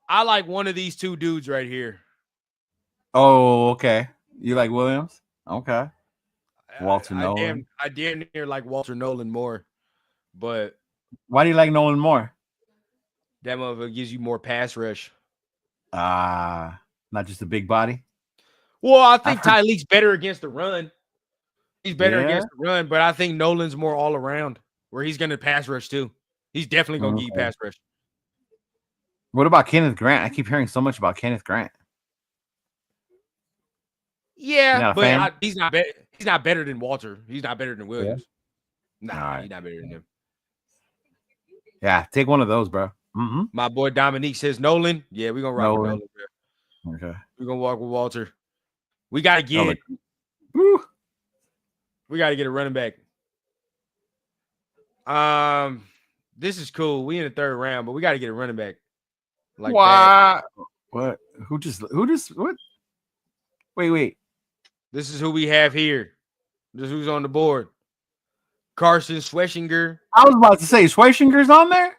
I like one of these 2 dudes right here. Oh, okay. You like Williams? Okay. Walter Nolan. I damn near like Walter Nolan more, but why do you like Nolan more? That motherfucker gives you more pass rush. Not just a big body. Well, I think Tyleek's better against the run. He's better against the run, but I think Nolan's more all around, where he's gonna pass rush too. He's definitely gonna give you pass rush. What about Kenneth Grant? I keep hearing so much about Kenneth Grant. Yeah, but he's not better. He's not better than Walter. He's not better than Williams. Yeah. Nah, he's not better than him. Yeah, take one of those, bro. Mm-hmm. My boy Dominique says Nolan. Yeah, we're gonna rock with Nolan, bro. Okay. We're gonna walk with Walter. We gotta get we gotta get a running back. This is cool. We in the 3rd round, but we gotta get a running back. Like what? What? Who just what? Wait. This is who we have here. This is who's on the board. Carson Schweschinger. I was about to say Schweschinger's on there.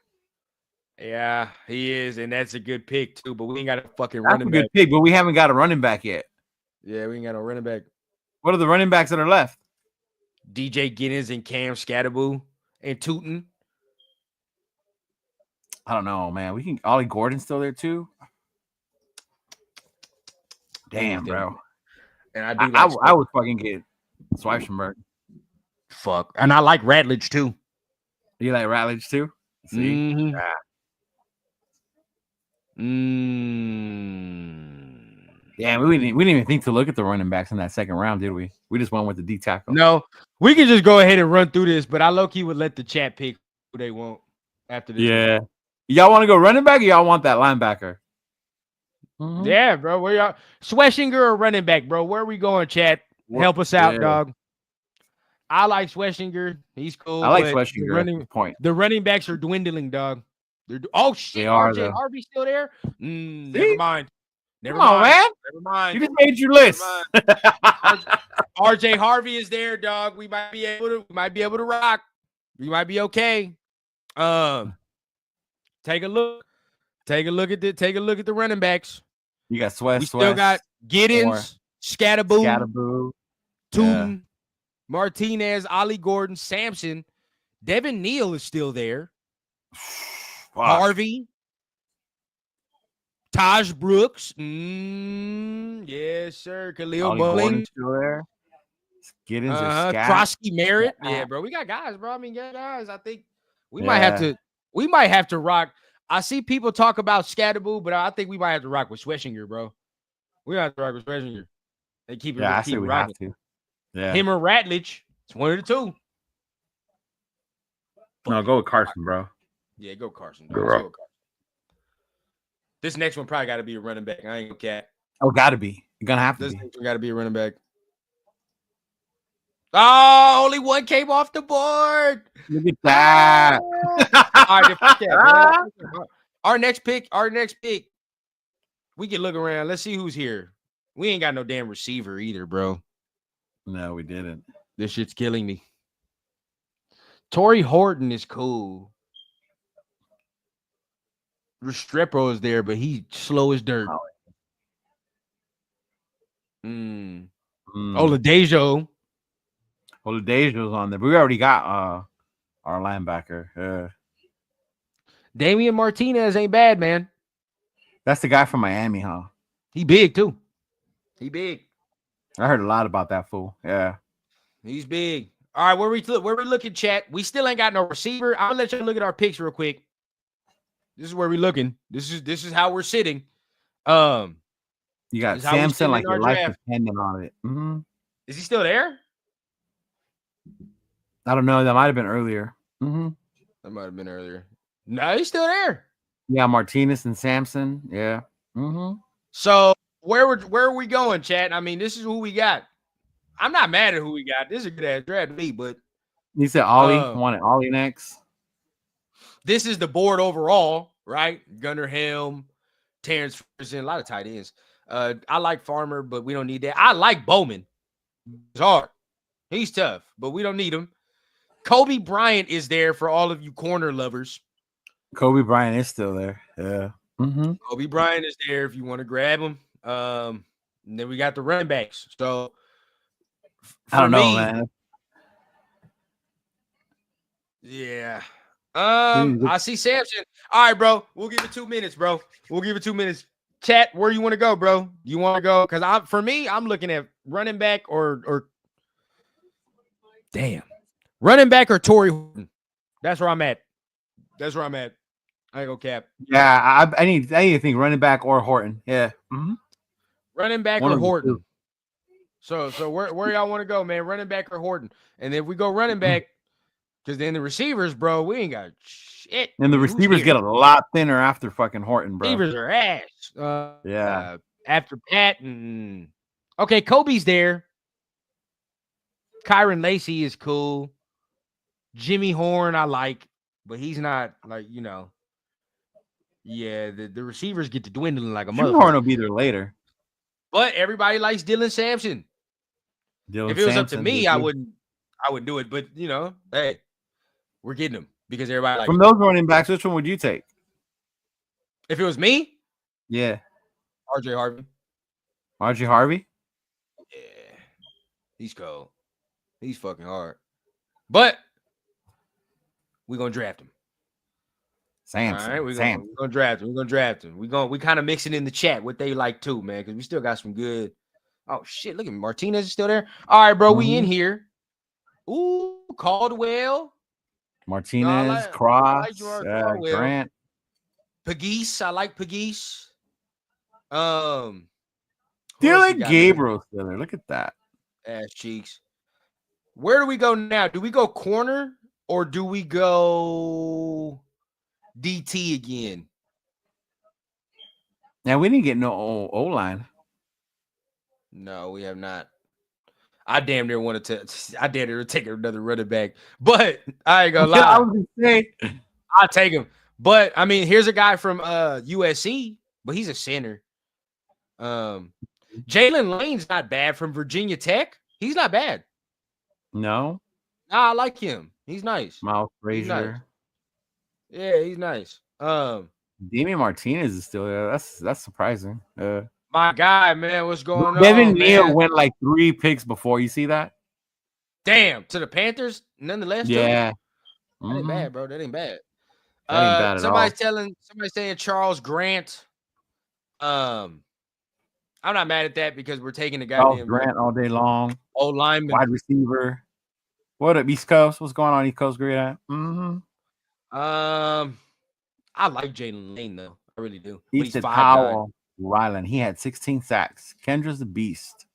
Yeah, he is, and that's a good pick too. But we ain't got a fucking running back. That's a good pick, but we haven't got a running back yet. Yeah, we ain't got no running back. What are the running backs that are left? DJ Giddens and Cam Scatterboo and Tootin. I don't know, man. Ollie Gordon's still there too. Damn, bro. And I would fucking get Schweifenberg. Fuck. And I like Ratledge too. You like Ratledge too? See? Mm-hmm. Yeah, we didn't even think to look at the running backs in that 2nd round, did we? We just went with the D tackle. No, we can just go ahead and run through this, but I low-key would let the chat pick who they want after this. Yeah. Y'all want to go running back or y'all want that linebacker? Mm-hmm. Yeah, bro. Where y'all? Schweschinger or running back, bro? Where are we going, chat? Help us out, dog. I like Schweschinger. He's cool. I like Schweschinger. The running backs are dwindling, dog. Oh shit, They are, RJ though. Harvey still there? Never See? mind. Come on, man. Never mind. You just made your list. RJ Harvey is there, dog. We might be able to rock. We might be okay. Take a look. Take a look at the running backs. You got Sweat. We still got Giddens, Scatterboo, Tootin, Martinez, Ollie Gordon, Sampson, Devin Neal is still there. Wow. Harvey, Taj Brooks, yes sir. Khalil Bowling still there. Giddens or Scat. Krosky Merritt, yeah, bro. We got guys, bro. I mean, guys. I think we might have to rock. I see people talk about Scatterboo, but I think we might have to rock with Schwessinger, bro. We have to rock with Schwessinger and keep it. Yeah, I keep say we rocking. have to. Yeah, Him or Ratledge. It's one of the two. No, go with Carson, bro. Yeah, go Carson. Go Carson. This next one probably got to be a running back. I ain't gonna cat. Oh, gotta be. You're gonna have to. This be. next one got to be a running back. Oh, only one came off the board. Look at that. All right, our next pick. We can look around. Let's see who's here. We ain't got no damn receiver either, bro. No, we didn't. This shit's killing me. Torrey Horton is cool. Restrepo is there, but he slow as dirt. Oladejo. Oladejo's on there, but we already got our linebacker. Damian Martinez ain't bad, man. That's the guy from Miami, huh? He big too. He big. I heard a lot about that fool. Yeah, he's big. All right, where we looking, chat? We still ain't got no receiver. I'll let you look at our picks real quick. This is where we looking. This is how we're sitting. You got Samson, like your life is dependent on it. Mm-hmm. Is he still there? I don't know. That might have been earlier. Mm-hmm. That might have been earlier. No, he's still there. Yeah, Martinez and Samson. Yeah. Mm-hmm. So where are we going, chat? I mean, this is who we got. I'm not mad at who we got. This is a good ass draft to me, but you said Ollie wanted Ollie next. This is the board overall, right? Gunnar Helm, Terrence Ferguson, a lot of tight ends. I like Farmer, but we don't need that. I like Bowman. It's hard. He's tough, but we don't need him. Kobe Bryant is there for all of you corner lovers. Kobe Bryant is still there. Yeah. Mm-hmm. Kobe Bryant is there if you want to grab him. And then we got the running backs. So I don't know, man. Yeah. I see Samson. All right, bro. We'll give it 2 minutes, bro. We'll give it 2 minutes. Chat, where you want to go, bro? You want to go? Because I'm looking at running back or running back or Torrey Horton. That's where I'm at. I ain't gonna cap. Yeah, I need to think running back or Horton. Yeah. Mm-hmm. Running back or Horton. So where y'all want to go, man? Running back or Horton? And if we go running back, because then the receivers, bro, we ain't got shit. And the receivers get a lot thinner after fucking Horton, bro. Receivers are ass. After Pat and okay, Kobe's there. Kyron Lacey is cool. Jimmy Horn, I like, but he's not like, yeah, the receivers get to dwindling like a motherfucker. Jimmy Horn will be there later. But everybody likes Dylan Sampson. If it was up to me, I wouldn't do it. But hey, we're getting him because everybody likes from those running backs. Which one would you take? If it was me, yeah, RJ Harvey. RJ Harvey. Yeah, he's cold. He's fucking hard. But we're gonna draft him. Samson. All right, we're gonna draft him. We kind of mixing in the chat what they like too, man, because we still got some good. Oh shit! Look at Martinez is still there. All right, bro, we in here. Ooh, Caldwell, Martinez, Cross, Grant, Pegues. I like Pegues. Dylan Gabriel still there. Look at that. Ass cheeks. Where do we go now? Do we go corner or do we go DT again? Now we didn't get no O-line. No, we have not. I damn near wanted to. I damn near take another running back, but I ain't gonna lie. I was gonna say I'll take him. But I mean, here's a guy from USC, but he's a center. Jalen Lane's not bad from Virginia Tech. He's not bad. No, Nah, I like him. He's nice. Miles He's nice. Frazier. Yeah, he's nice. Damian Martinez is still there. That's surprising. My guy, man, what's going Devin on, Neal man? went like 3 picks before. You see that? Damn, to the Panthers, nonetheless. Yeah. Too? That ain't bad, bro. That ain't bad. That ain't bad at all. Somebody's saying Charles Grant. I'm not mad at that because we're taking the Charles goddamn Grant all day long. old lineman, wide receiver. What up, East Coast? What's going on, East Coast? Great at. I like Jalen Lane though. I really do. He's 5'9". Ryland. He had 16 sacks. Kendra's the beast.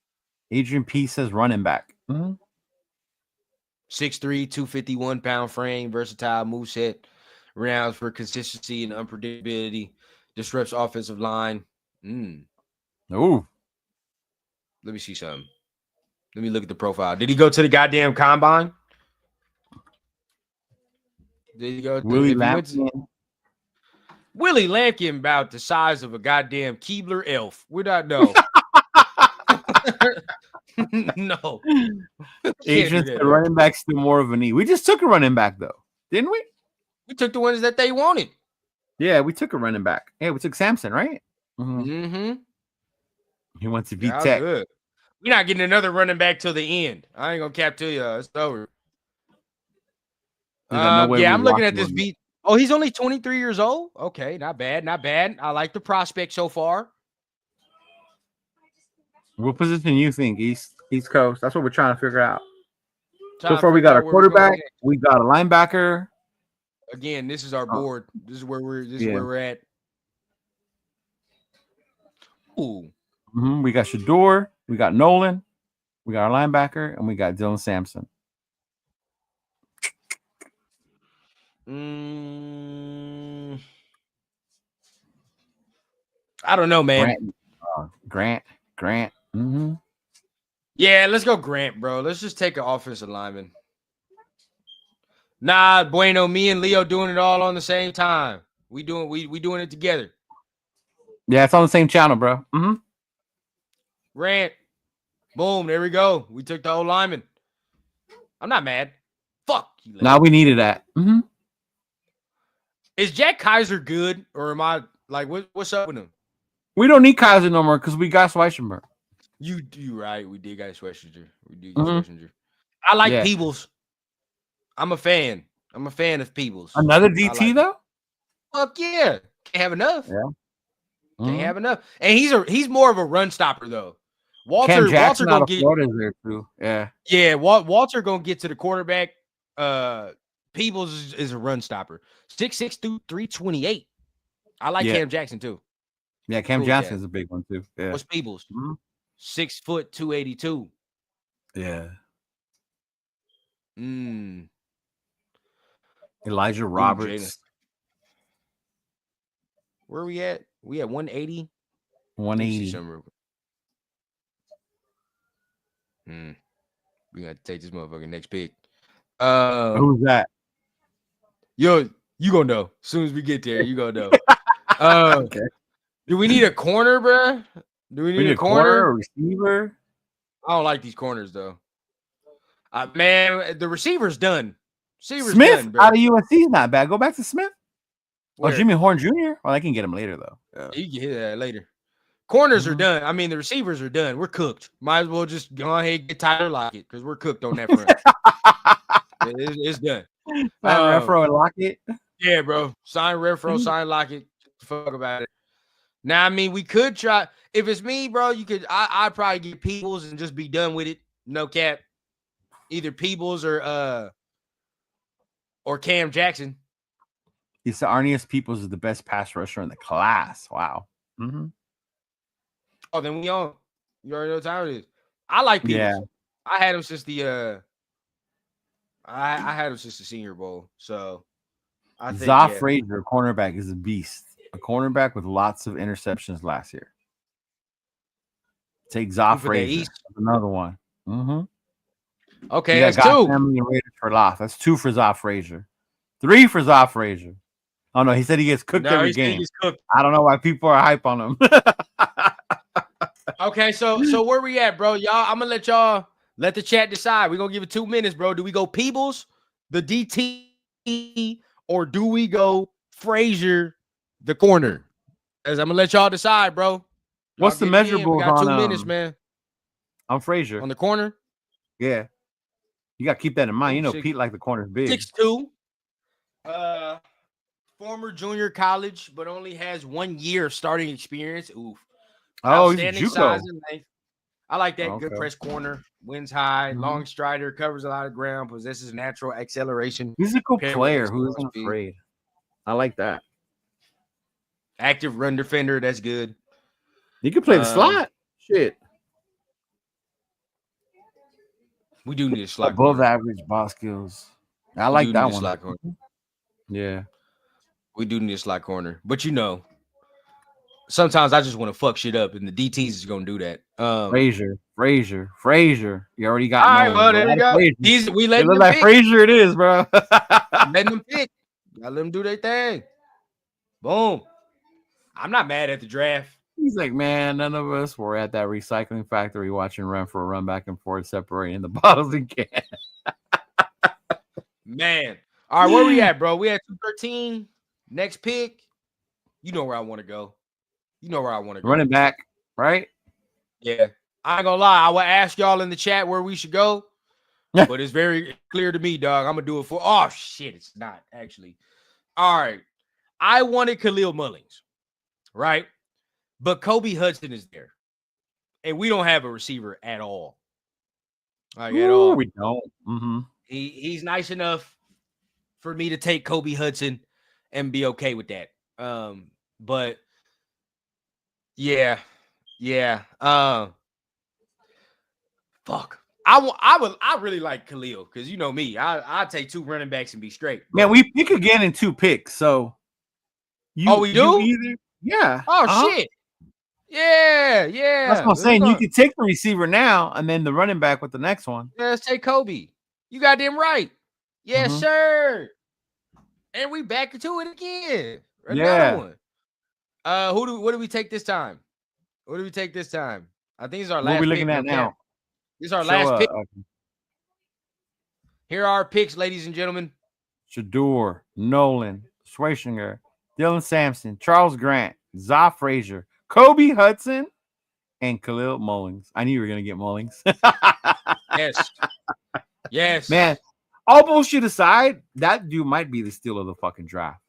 Adrian P says running back. 6'3", 251-pound frame, versatile moveset, renowned for consistency and unpredictability. Disrupts offensive line. Ooh. Let me see something. Let me look at the profile. Did he go to the goddamn combine? Did he go? Willie Lampkin. Willie Lampkin about the size of a goddamn Keebler elf. We don't know. No. Adrian said running back's still more of a need. We just took a running back though, didn't we? We took the ones that they wanted. Yeah, we took a running back. Yeah, we took Samson, right? Mm-hmm. He went to V-Tech. We're not getting another running back till the end. I ain't gonna cap to you. It's over. I'm looking at this beat. Oh, he's only 23 years old. Okay, not bad, not bad. I like the prospect so far. What position you think, East Coast? That's what we're trying to figure out. So far, we got a quarterback, we got a linebacker. Again, this is our board. This is where we're at. Ooh. We got Shador, we got Nolan, we got our linebacker, and we got Dylan Sampson. I don't know, man. Grant. Yeah, let's go Grant, bro. Let's just take an offensive lineman. Nah, Bueno, me and Leo doing it all on the same time. We doing it together. Yeah, it's on the same channel, bro. Grant. Boom, there we go. We took the old lineman. I'm not mad. Fuck you. Now we needed that. Is Jack Kaiser good, or am I like what's up with him? We don't need Kaiser no more because we got Schweichenberg. You right. We did got Schweichinger. I like Peebles. I'm a fan. I'm a fan of Peebles. Another DT though? Fuck yeah. Can't have enough. Yeah. Can't have enough. And he's more of a run stopper though. Walter gonna get there too. Yeah. Yeah, Walter gonna get to the quarterback. Peebles is a run stopper. 6'6" 328. I like Cam Jackson too. Yeah, Cam Jackson is a big one too. Yeah. What's Peebles? 6 foot 282. Yeah. Elijah Roberts. Where are we at? We at 180. 180. We got to take this motherfucking next pick. Who's that? Yo, you gonna know. As soon as we get there, you gonna know. Okay. Do we need a corner, bro? Do we need a corner or receiver? I don't like these corners though. Man, the receiver's done. Smith done, out of USC is not bad. Go back to Smith. Where? Oh, Jimmy Horn Jr. Well, I can get him later though. Yeah. You can hit that later. Corners are done. I mean, the receivers are done. We're cooked. Might as well just go ahead and get Tyler Lockett because we're cooked on that front. It's done. Renfro and Lockett. Yeah, bro. Sign Renfro, sign Lockett. Fuck about it. Now, I mean, we could try. If it's me, bro, you could. I'd probably get Peebles and just be done with it. No cap. Either Peebles or Cam Jackson. He said Arnius Peoples is the best pass rusher in the class. Wow. Oh, then we on. You already know what time it is. I like Peebles. Yeah. I had him since the I had him since the Senior Bowl. So I think Frazier, cornerback, is a beast. A cornerback with lots of interceptions last year. Take Frazier. Another one. Okay, that's two. Family and Raiders for life. That's 2 for Frazier. 3 for Frazier. Oh no, he said he gets cooked No, every he said he game. gets cooked. I don't know why people are hype on him. Okay, so where we at, bro? Y'all, I'm gonna let the chat decide. We're gonna give it 2 minutes, bro. Do we go Peebles, the DT, or do we go Frazier, the corner? As I'm gonna let y'all decide, bro. Y'all What's the get it in. We measurables got on 2 minutes, man. On Frazier? On the corner? Yeah. You gotta keep that in mind. You know, Six- Pete like the corner's big. 6'2". Former junior college, but only has 1 year starting experience. Oof. Oh, he's a Outstanding JUCO. size and length. I like that. Okay. Good press corner, wins high, Mhm. long strider, covers a lot of ground, possesses natural acceleration. Physical paired with player excellent who isn't speed. afraid. I like that. Active run defender. That's good. You can play the slot. Shit. We do need a slot Above corner. average ball skills. I We like do that need a one. slot corner. Yeah. We do need a slot corner. But you know, sometimes I just want to fuck shit up, and the DTs is gonna do that. Frazier. You already got. All right, well, there you go. We letting them like pick. Frazier. It is, bro. Letting them pick. Gotta let them do their thing. Boom. I'm not mad at the draft. He's like, man, none of us were at that recycling factory watching run for a run back and forth, separating the bottles and cans. Man. All right, where we at, bro? We at 213. Next pick. You know where I want to go. Running back, right? Yeah. I ain't gonna lie. I will ask y'all in the chat where we should go. But it's very clear to me, dog. I'm gonna do it for. Oh shit, it's not actually. All right. I wanted Khalil Mullings, right? But Kobe Hudson is there. And we don't have a receiver at all. Like at all. We don't. Mm-hmm. He's nice enough for me to take Kobe Hudson and be okay with that. But yeah. Fuck. I really like Khalil because you know me. I take 2 running backs and be straight. Man, we pick again in 2 picks. So we do? Yeah. Shit. Yeah. That's what I'm saying. You can take the receiver now and then the running back with the next one. Yeah, let's take Kobe. You got them right. Yes, sir. And we back into it again. Another one. What do we take this time? I think it's our last pick. What are we looking at now? This is our last pick. Here are our picks, ladies and gentlemen. Shador, Nolan, Schwarzenegger, Dylan Sampson, Charles Grant, Za Frazier, Kobe Hudson, and Khalil Mullings. I knew you were going to get Mullings. Yes. Man, all bullshit aside, that dude might be the steal of the fucking draft.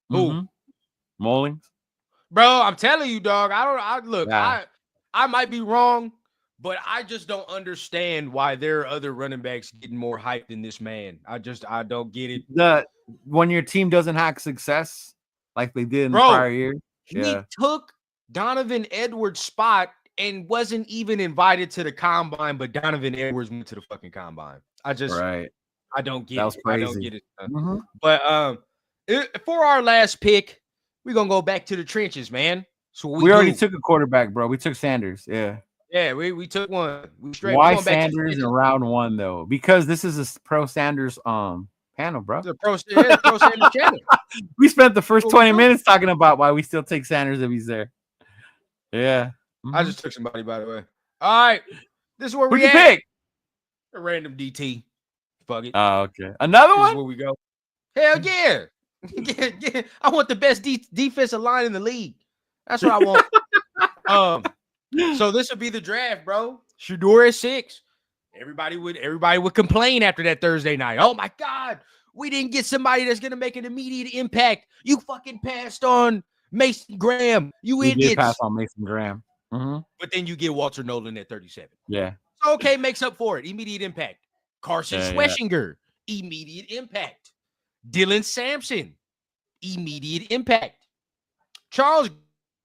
Who? Mullings. Bro, I'm telling you, dog. I might be wrong, but I just don't understand why there are other running backs getting more hype than this man. I don't get it. When your team doesn't have success like they did in the prior year. He took Donovan Edwards' spot and wasn't even invited to the combine, but Donovan Edwards went to the fucking combine. I don't get it. That was crazy. I don't get it. But for our last pick, we're gonna go back to the trenches, man. So we already took a quarterback, bro. We took Sanders. Yeah, we took one. Why Sanders in round 1 though? Because this is a pro Sanders panel, bro. The pro Sanders channel. We spent the first 20 minutes talking about why we still take Sanders if he's there. Yeah. I just took somebody, by the way. All right. This is where we pick. A random DT. Fuck it. Oh, okay. Another one? This is where we go. Hell yeah. Yeah. I want the best defensive line in the league. That's what I want. So this would be the draft, bro. Shador at 6. Everybody would complain after that Thursday night. Oh my God, we didn't get somebody that's gonna make an immediate impact. You fucking passed on Mason Graham. You idiots. Did pass on Mason Graham. But then you get Walter Nolan at 37. Yeah. So, okay, makes up for it. Immediate impact. Carson Schwarzenegger, immediate impact. Dylan Sampson, immediate impact. Charles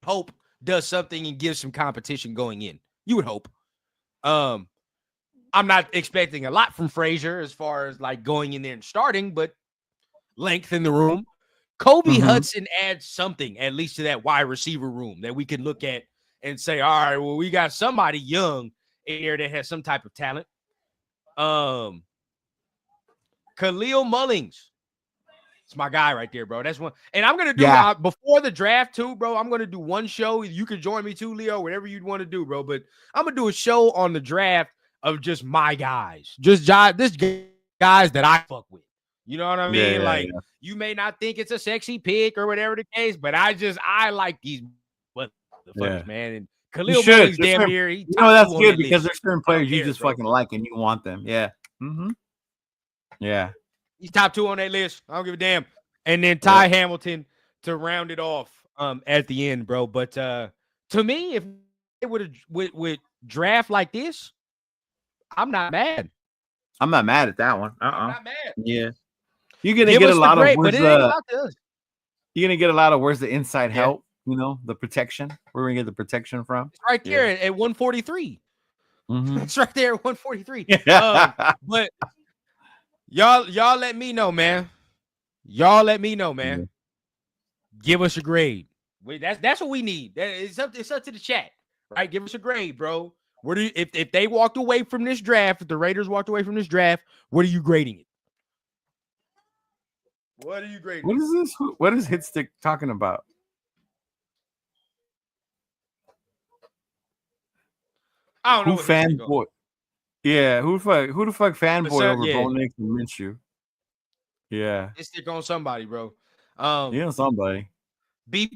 Hope does something and gives some competition going in. You would hope. I'm not expecting a lot from Frazier as far as like going in there and starting, but length in the room. Kobe Hudson adds something, at least to that wide receiver room that we can look at and say, all right, well, we got somebody young in here that has some type of talent. Khalil Mullings. It's my guy right there, bro. That's one. And I'm gonna do before the draft too, bro. I'm gonna do one show. You can join me too, Leo. Whatever you'd want to do, bro. But I'm gonna do a show on the draft of just my guys, just this guys that I fuck with. You know what I mean? You may not think it's a sexy pick or whatever the case, but I like these motherfuckers, man. And Khalil Mack's damn near. That's good because there's certain players you just fucking like and you want them. Yeah. Mm-hmm. Yeah. He's top 2 on that list. I don't give a damn. And then Ty Hamilton to round it off at the end, bro. But to me, if it would draft like this, I'm not mad. I'm not mad at that one. I'm not mad. Yeah. You're gonna get a lot of you're gonna get a lot of where's the inside help, the protection. We're gonna get the protection from. It's right there at 143. Mm-hmm. It's right there at 143. But y'all let me know, man. Y'all let me know, man. Yeah. Give us a grade. That's what we need. It's up to the chat, right? Give us a grade, bro. If they walked away from this draft, if the Raiders walked away from this draft, what are you grading it? What are you grading? What is this? What is Hitstick talking about? I don't know. Who fanboy? Yeah, who the fuck fanboy over Bo Nix and Minshew? Yeah, it's stick on somebody, bro. Somebody. B+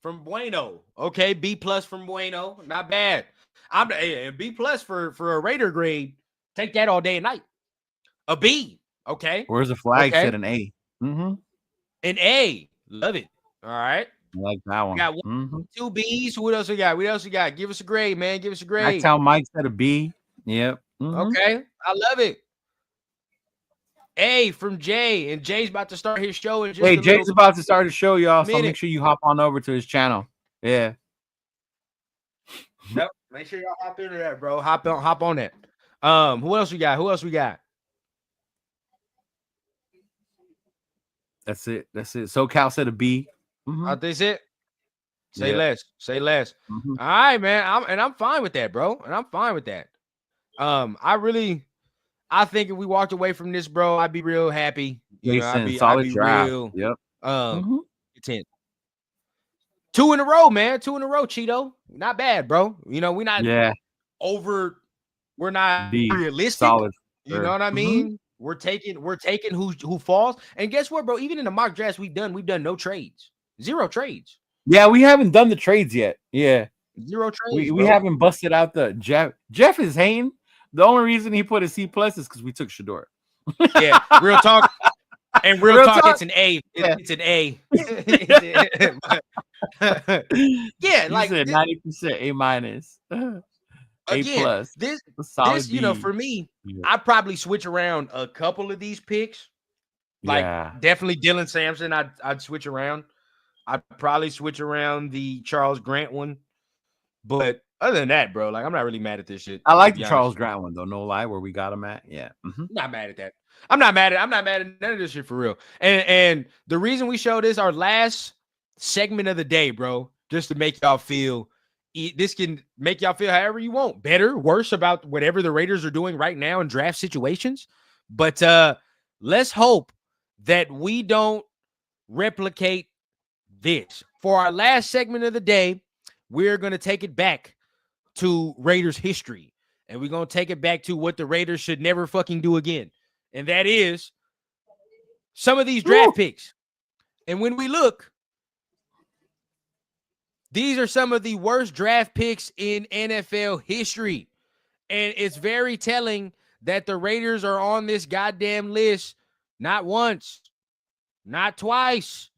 from Bueno. Okay, B+ from Bueno. Not bad. And B+ for a Raider grade. Take that all day and night. A B. Okay. Where's the flag? Said an A. Mm-hmm. An A. Love it. All right. I like that one. We got 1, 2 B's. What else we got? Give us a grade, man. Give us a grade. That's how Mike said a B. Yep. Mm-hmm. Okay. I love it. A from Jay. And Jay's about to start his show. Jay's about to start his show, y'all. So make sure you hop on over to his channel. Yeah. Yep. Make sure y'all hop into that, bro. Hop on that. Who else we got? That's it. SoCal said a B. Mm-hmm. That's it. Say less. Mm-hmm. All right, man. I'm fine with that, bro. And I'm fine with that. I think if we walked away from this, bro, I'd be real happy. I'd be real. Yep. Content. 2 in a row, man. 2 in a row, Cheeto. Not bad, bro. We're not we're not realistic. Solid. You know what I mean? Mm-hmm. We're taking who falls. And guess what, bro? Even in the mock drafts we've done no trades. 0 trades. Yeah, we haven't done the trades yet. Yeah. 0 trades. We haven't busted out the Jeff is hating. The only reason he put a C+ is because we took Shedeur. Yeah, real talk. And real talk, it's an A. It's an A. Yeah, you said 90% A-. Again, this for me, I'd probably switch around a couple of these picks. Definitely Dylan Sampson. I'd switch around. I'd probably switch around the Charles Grant one. But other than that, bro, I'm not really mad at this shit. I like the Charles Grant one, though. No lie, where we got him at. Yeah. Mm-hmm. Not mad at that. I'm not mad at none of this shit for real. And the reason we show this, our last segment of the day, bro, just to make y'all feel. This can make y'all feel however you want, better, worse about whatever the Raiders are doing right now in draft situations. But let's hope that we don't replicate this. For our last segment of the day, we're going to take it back to Raiders history. And we're going to take it back to what the Raiders should never fucking do again. And that is some of these draft picks. And when we look, these are some of the worst draft picks in NFL history. And it's very telling that the Raiders are on this goddamn list not once, not twice,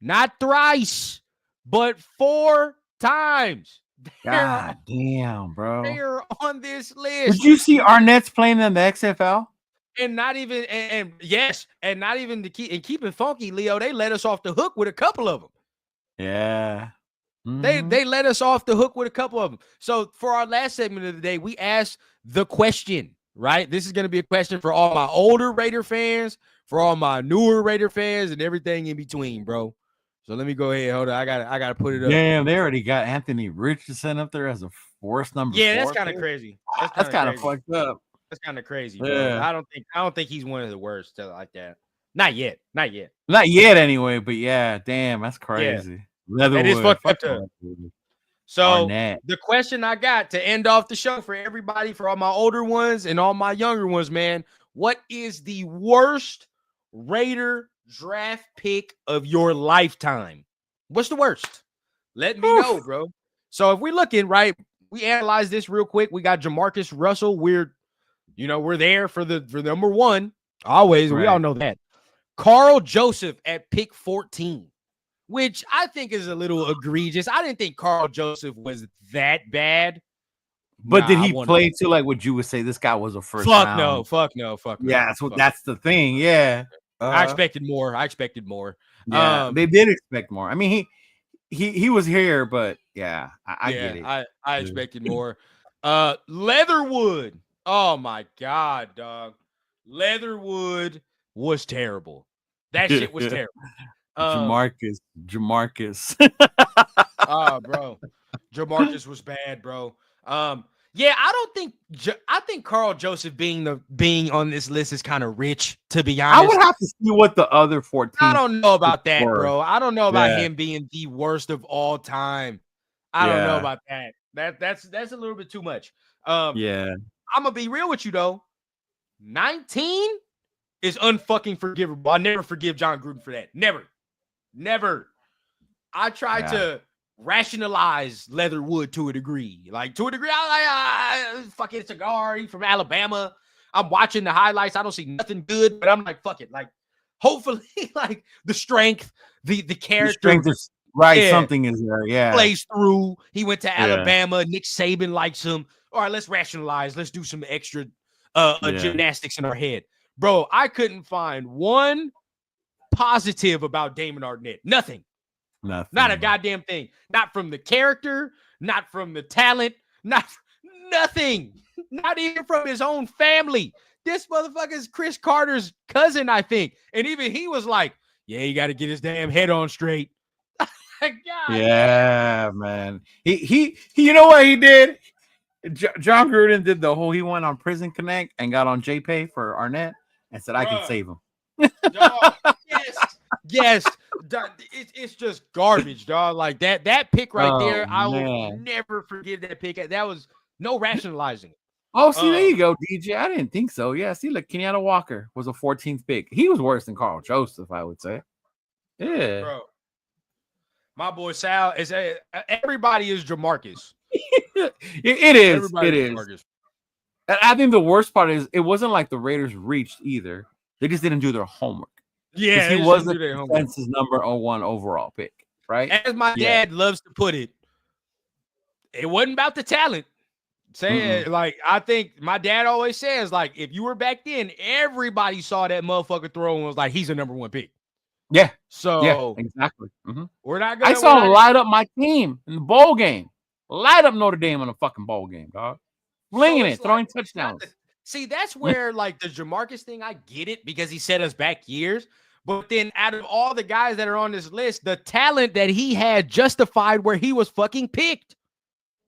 not thrice, but 4 times. God damn, bro. They're on this list. Did you see Arnett's playing in the XFL? And not even, and not even to keep it funky, Leo, they let us off the hook with a couple of them. Yeah. Mm-hmm. They let us off the hook with a couple of them. So for our last segment of the day, we asked the question, right? This is going to be a question for all my older Raider fans, for all my newer Raider fans, and everything in between, bro. So let me go ahead. Hold on. I gotta put it up. Damn, they already got Anthony Richardson up there as a force number. Yeah, that's kind of crazy. That's kind of fucked up. That's kind of crazy, bro. Yeah. I don't think he's one of the worst like that. Not yet. Not yet. Not yet, anyway. But yeah, damn, that's crazy. That is Leatherwood. fucked up. Fuck Leatherwood. So Arnett. the question I got to end off the show for everybody, for all my older ones and all my younger ones, man, what is the worst Raider draft pick of your lifetime? What's the worst? Let me know, bro. So if we're looking, right, we analyze this real quick. We got Jamarcus Russell. We're there for the number one. Always. Right. We all know that. Carl Joseph at pick 14. Which I think is a little egregious. I didn't think Carl Joseph was that bad. But did he play to like what you would say this guy was a first round? Fuck no. Yeah, that's the thing. Yeah. I expected more. Yeah, they did expect more. I mean, he was here, but yeah, I get it. I expected more. Leatherwood. Oh my God, dog. Leatherwood was terrible. That shit was terrible. Jamarcus. Oh, bro. Jamarcus was bad, bro. Yeah, I think Carl Joseph being on this list is kind of rich, to be honest. I would have to see what the other 14. I don't know about that, bro. I don't know about him being the worst of all time. I don't know about that. That's a little bit too much. I'm gonna be real with you though. 19 is unfucking forgivable. I never forgive John Gruden for that. Never. I tried to rationalize Leatherwood to a degree. Like, to a degree, I fucking cigar. He from Alabama. I'm watching the highlights. I don't see nothing good, but I'm like, fuck it. Like, hopefully, like, the strength, the character. The strength is right. Something is there. Yeah. Plays through. He went to Alabama. Nick Saban likes him. All right, let's rationalize. Let's do some extra gymnastics in our head. Bro, I couldn't find one positive about Damon Arnett. Nothing. Not a goddamn thing. Not from the character, not from the talent, nothing. Not even from his own family. This motherfucker is Chris Carter's cousin, I think. And even he was like, yeah, you got to get his damn head on straight. God. Yeah, man. He you know what he did? John Gruden did the whole, he went on Prison Connect and got on JPay for Arnett and said, I can save him. Dog, yes. It's just garbage, dog. Like that pick right there, I will never forgive that pick. That was no rationalizing. Oh, see, there you go, DJ. I didn't think so. Yeah, see, look, Kenyatta Walker was a 14th pick. He was worse than Carl Joseph, I would say. Yeah. Bro. My boy Sal is everybody is Jamarcus. It is. Everybody it is. Jamarcus. And I think the worst part is it wasn't like the Raiders reached either. They just didn't do their homework. Yeah, he was the defense's number 1 overall pick, right? As my dad loves to put it, it wasn't about the talent. Like, I think my dad always says, like, if you were back then, everybody saw that motherfucker throw and was like, he's a number 1 pick. Yeah. So exactly. We're not gonna. I saw him light up my team in the bowl game. Light up Notre Dame in a fucking bowl game, dog. Flinging it, throwing touchdowns. See, that's where like the Jamarcus thing, I get it because he set us back years. But then out of all the guys that are on this list, the talent that he had justified where he was fucking picked.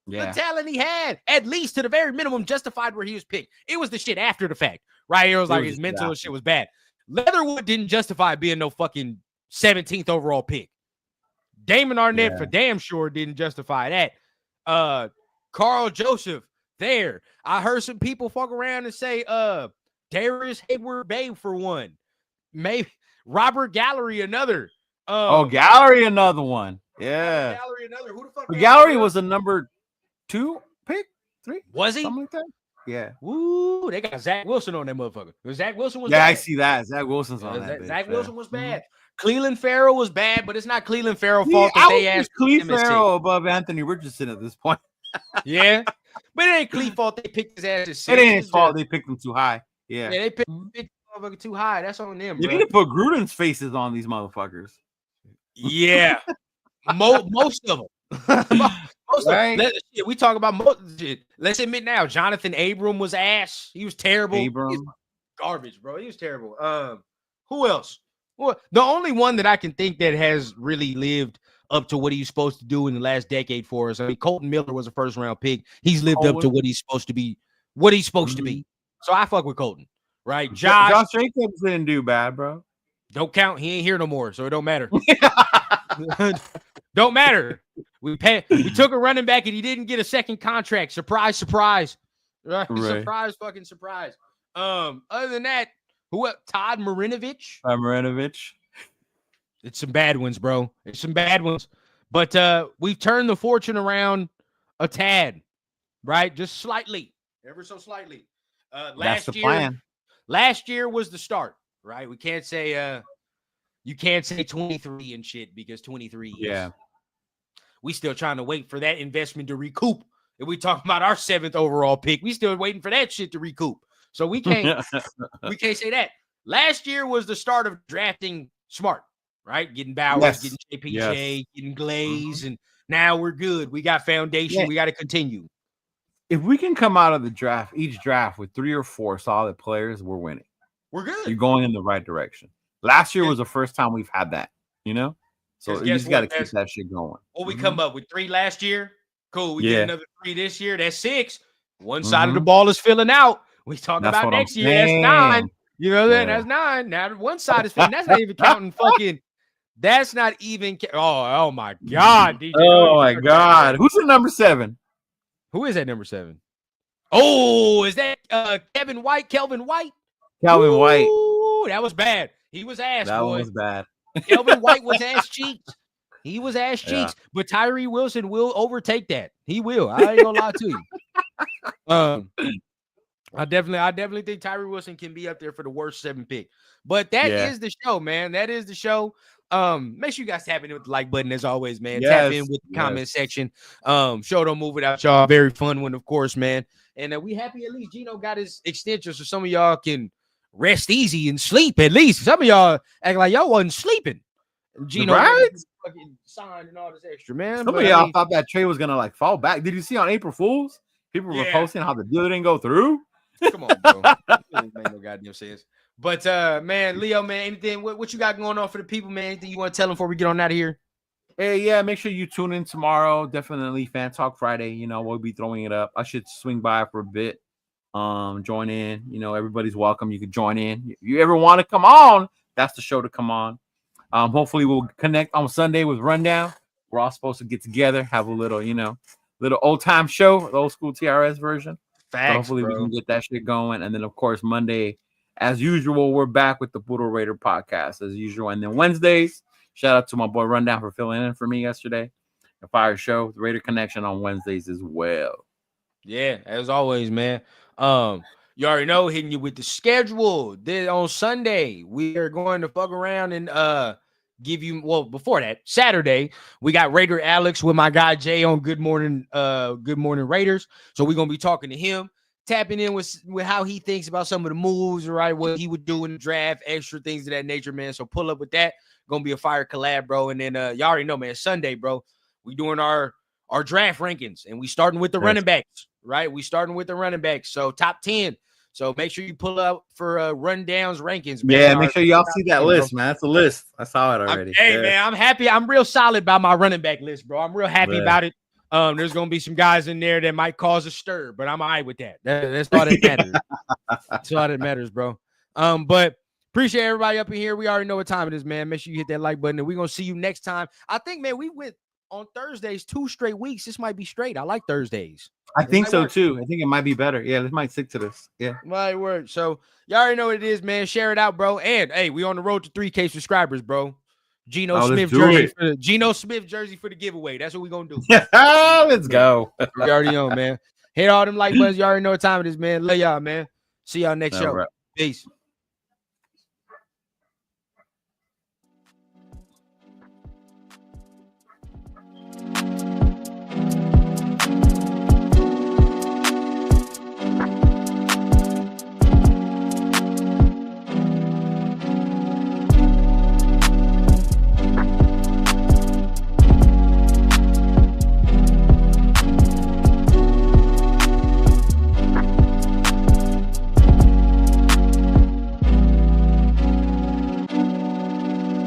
Yeah. The talent he had, at least to the very minimum, justified where he was picked. It was the shit after the fact, right? It was like his mental shit was bad. Leatherwood didn't justify being no fucking 17th overall pick. Damon Arnett for damn sure didn't justify that. Carl Joseph there. I heard some people fuck around and say Darius Hayward Bay for one. Maybe Robert Gallery another. Gallery another one. Yeah. Gallery another. Who the fuck? Gallery was a number 2 pick? 3? Was he? Something like that. Yeah. Woo, they got Zach Wilson on that motherfucker. Zach Wilson was bad. I see that. Zach Wilson's on that. Zach Wilson was bad. Cleveland Farrell was bad, but it's not Cleveland Farrell fault that they asked Cleveland Farrell above Anthony Richardson at this point. Yeah. But it ain't Cleveland fault they picked his ass. It ain't his fault they picked him too high. Yeah. Yeah, they picked motherfucker too high. That's on them. You need to put Gruden's faces on these motherfuckers. Yeah. Most of them. Right. We talk about most shit. Let's admit now, Jonathan Abram was ass. He was terrible. He was garbage, bro. He was terrible. Who else? Well, the only one that I can think that has really lived up to what he's supposed to do in the last decade for us. I mean, Colton Miller was a first round pick. He's lived up to what he's supposed to be. To be. So I fuck with Colton, right? Josh Jacobs didn't do bad, bro. Don't count. He ain't here no more, so it don't matter. Don't matter. We took a running back and he didn't get a second contract. Surprise, surprise. Right. Surprise, fucking surprise. Other than that, Todd Marinovich. It's some bad ones, bro. It's some bad ones. But we've turned the fortune around a tad, right? Just slightly. Ever so slightly. That's the plan. Last year was the start, right? We can't say you can't say 23 and shit because 23 is we still trying to wait for that investment to recoup. If we talk about our 7th overall pick, we still waiting for that shit to recoup. So we can't say that. Last year was the start of drafting smart, right? Getting Bowers, getting JPJ, getting Glaze, and now we're good. We got foundation. Yeah. We got to continue. If we can come out of the draft, each draft with 3 or 4 solid players, we're winning. We're good. You're going in the right direction. Last year was the first time we've had that, So you just got to keep that shit going. Well, we come up with 3 last year. Cool. We get another 3 this year. That's 6. One side of the ball is filling out. We talk about next year. That's 9. You know that? That's 9. Now one side is filling. That's not even counting fucking. That's not even. Oh my God, DJ. Oh my God. Who's the number 7? Who is that number 7? Oh, is that Kelvin White? Calvin White. That was bad. He was ass. That boy. was bad. Kelvin White was ass cheeks. He was ass cheeks. But Tyree Wilson will overtake that. He will. I ain't gonna lie to you. I definitely think Tyree Wilson can be up there for the worst 7 pick. But that is the show, man. That is the show. Make sure you guys tap in with the like button as always, man. Tap in with the comment section. Show don't move without y'all. Very fun one, of course, man. And we happy at least Geno got his extension, so some of y'all can rest easy and sleep at least. Some of y'all act like y'all wasn't sleeping. Geno fucking signed and all this extra, man. Some of y'all thought that trade was gonna fall back. Did you see on April Fools? People were posting how the deal didn't go through. Come on, bro. That doesn't make no goddamn sense. But man, Leo, man, anything what you got going on for the people, man? Anything you want to tell them before we get on out of here? Hey, make sure you tune in tomorrow. Definitely Fan Talk Friday. We'll be throwing it up. I should swing by for a bit. Join in. Everybody's welcome. You can join in. If you ever want to come on, that's the show to come on. Hopefully we'll connect on Sunday with Rundown. We're all supposed to get together, have a little, little old time show, the old school TRS version. Facts, so hopefully we can get that shit going. And then of course Monday, as usual, we're back with the Poodle Raider podcast as usual. And then Wednesdays, shout out to my boy Rundown for filling in for me yesterday. The Fire Show, the Raider Connection on Wednesdays as well. Yeah, as always, man. You already know, hitting you with the schedule. Then on Sunday, we are going to fuck around and give you, before that, Saturday, we got Raider Alex with my guy Jay on Good Morning Raiders. So we're gonna be talking to him, tapping in with how he thinks about some of the moves, right? What he would do in the draft, extra things of that nature, man. So pull up with that. Gonna be a fire collab, bro. And then y'all already know, man, Sunday, bro, we doing our draft rankings, and we starting with the running backs, right? We starting with the running backs. So top 10. So make sure you pull up for Rundowns rankings, man. Yeah, make sure y'all see that list, man. That's a list. I saw it already. Man, I'm happy. I'm real solid by my running back list, bro. I'm real happy about it. There's gonna be some guys in there that might cause a stir, but I'm all right with that. That's all that matters. That's all that matters, bro. But appreciate everybody up in here. We already know what time it is, man. Make sure you hit that like button, and we're gonna see you next time. I think, man, we went on Thursdays 2 straight weeks. This might be straight. I like Thursdays. I think so too. I think it might be better. Yeah, this might stick to this. Yeah, might work. So y'all already know what it is, man. Share it out, bro. And hey, we on the road to 3K subscribers, bro. Geno Smith jersey for the giveaway. That's what we gonna do. Let's go. We already on, man. Hit all them like buttons. You already know what time it is, man. Love y'all, man. See y'all next show. Right. Peace.